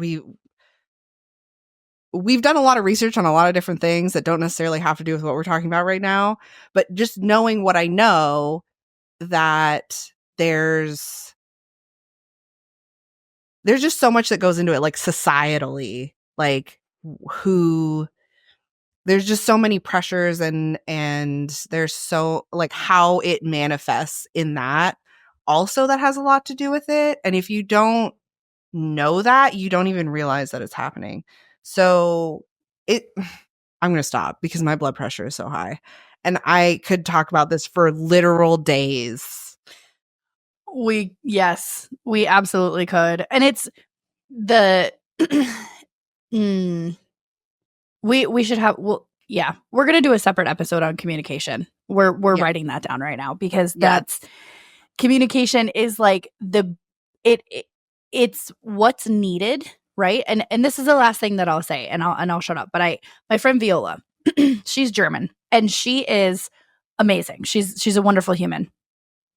Speaker 2: we've done a lot of research on a lot of different things that don't necessarily have to do with what we're talking about right now, but just knowing what I know, that there's just so much that goes into it, like societally, like who there's just so many pressures, and there's so like how it manifests in that also, that has a lot to do with it. And if you don't know that, you don't even realize that it's happening. So I'm going to stop because my blood pressure is so high, and I could talk about this for literal days.
Speaker 1: Yes, we absolutely could. And it's the we should have, well, yeah, we're going to do a separate episode on communication. We're
Speaker 2: Yeah.
Speaker 1: writing that down right now, because
Speaker 2: Yeah.
Speaker 1: that's communication is like it's what's needed, right? And this is the last thing that I'll say, and I'll shut up. But my friend Viola, she's German, and she is amazing. She's a wonderful human.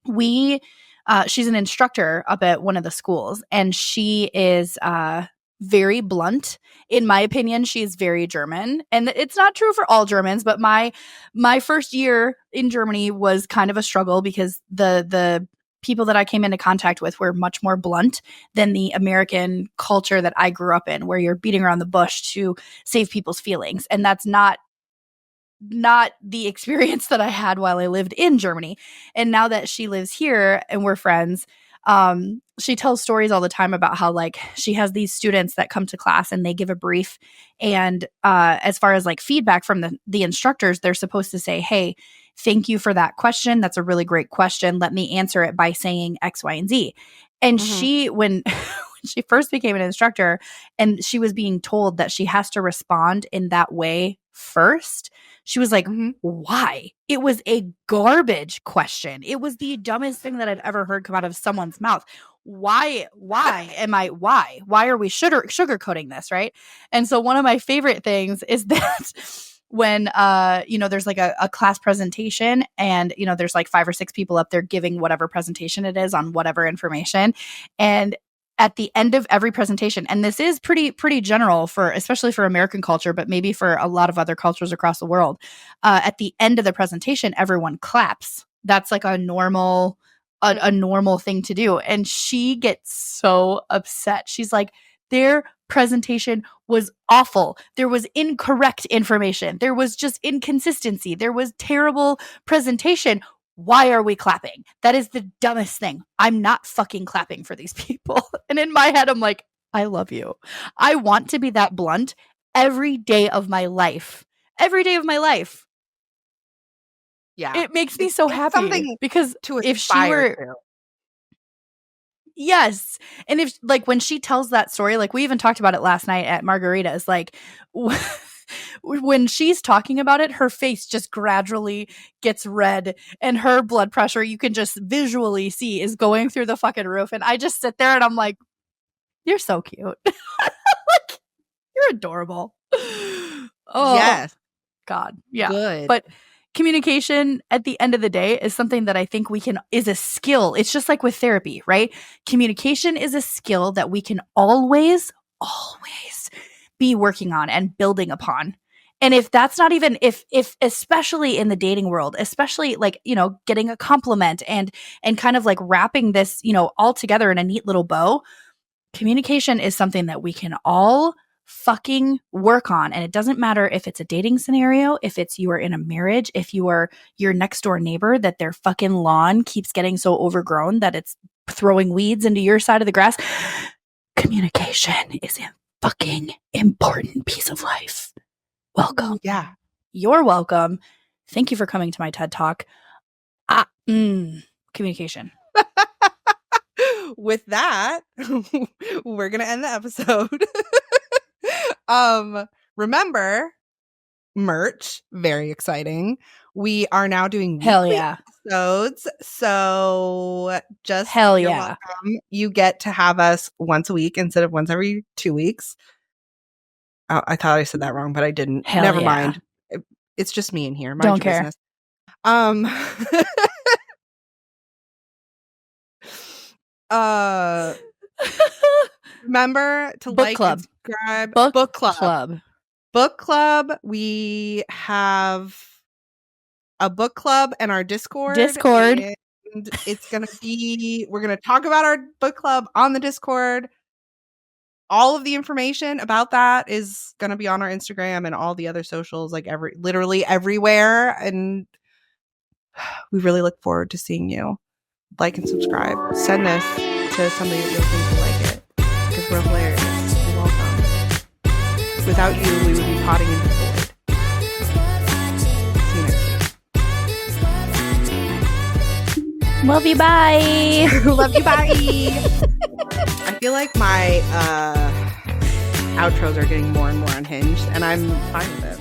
Speaker 1: She's an instructor up at one of the schools, and she is very blunt. In my opinion, she's very German, and it's not true for all Germans, but my first year in Germany was kind of a struggle, because the people that I came into contact with were much more blunt than the American culture that I grew up in, where you're beating around the bush to save people's feelings. And that's not the experience that I had while I lived in Germany. And now that she lives here and we're friends, she tells stories all the time about how, like, she has these students that come to class and they give a brief. And as far as like feedback from the instructors, they're supposed to say, hey, thank you for that question. That's a really great question. Let me answer it by saying X, Y, and Z. And she, when she first became an instructor and she was being told that she has to respond in that way first, she was like, why? It was a garbage question. It was the dumbest thing that I'd ever heard come out of someone's mouth. Why are we sugarcoating this, right? And so one of my favorite things is that when there's like a class presentation, and there's like 5 or 6 people up there giving whatever presentation it is on whatever information, and at the end of every presentation, and this is pretty general for, especially for American culture, but maybe for a lot of other cultures across the world, at the end of the presentation, everyone claps. That's like a normal thing to do. And she gets so upset. She's like, their presentation was awful. There was incorrect information. There was just inconsistency. There was terrible presentation. Why are we clapping? That is the dumbest thing. I'm not fucking clapping for these people. And in my head, I'm like, I love you. I want to be that blunt every day of my life. Every day of my life.
Speaker 2: Yeah.
Speaker 1: It makes me so happy,
Speaker 2: something
Speaker 1: because
Speaker 2: to
Speaker 1: if she were
Speaker 2: to.
Speaker 1: Yes. And if, like, when she tells that story, like, we even talked about it last night at Margaritas, like, when she's talking about it, her face just gradually gets red, and her blood pressure, you can just visually see, is going through the fucking roof. And I just sit there and I'm like, you're so cute. Like, you're adorable. Oh,
Speaker 2: Yes.
Speaker 1: God. Yeah.
Speaker 2: Good.
Speaker 1: But communication at the end of the day is something that I think is a skill. It's just like with therapy, right? Communication is a skill that we can always be working on and building upon. And if that's not even, if especially in the dating world, especially like, getting a compliment and kind of like wrapping this, all together in a neat little bow, communication is something that we can all fucking work on. And it doesn't matter if it's a dating scenario, if it's you are in a marriage, if you are your next door neighbor that their fucking lawn keeps getting so overgrown that it's throwing weeds into your side of the grass. Communication is a fucking important piece of life. Welcome.
Speaker 2: Yeah.
Speaker 1: You're welcome. Thank you for coming to my TED Talk. Communication.
Speaker 2: With that, we're going to end the episode. Remember, merch, very exciting. We are now doing weekly episodes. So just
Speaker 1: you're
Speaker 2: welcome. You get to have us once a week instead of once every 2 weeks. Oh, I thought I said that wrong, but I didn't. Never mind. It's just me in here. Mind your business. Remember to
Speaker 1: Book
Speaker 2: like
Speaker 1: club.
Speaker 2: and subscribe.
Speaker 1: Book club.
Speaker 2: book club. We have a book club and our Discord. And it's going to be, we're going to talk about our book club on the Discord. All of the information about that is going to be on our Instagram and all the other socials, like literally everywhere. And we really look forward to seeing you. Like and subscribe. Send this to somebody that you'll think will like it. Because we're hilarious. You're welcome. Without you, we would be potting into the void. See you next week.
Speaker 1: Love you, bye.
Speaker 2: Love you, bye. I feel like my outros are getting more and more unhinged, and I'm fine with it.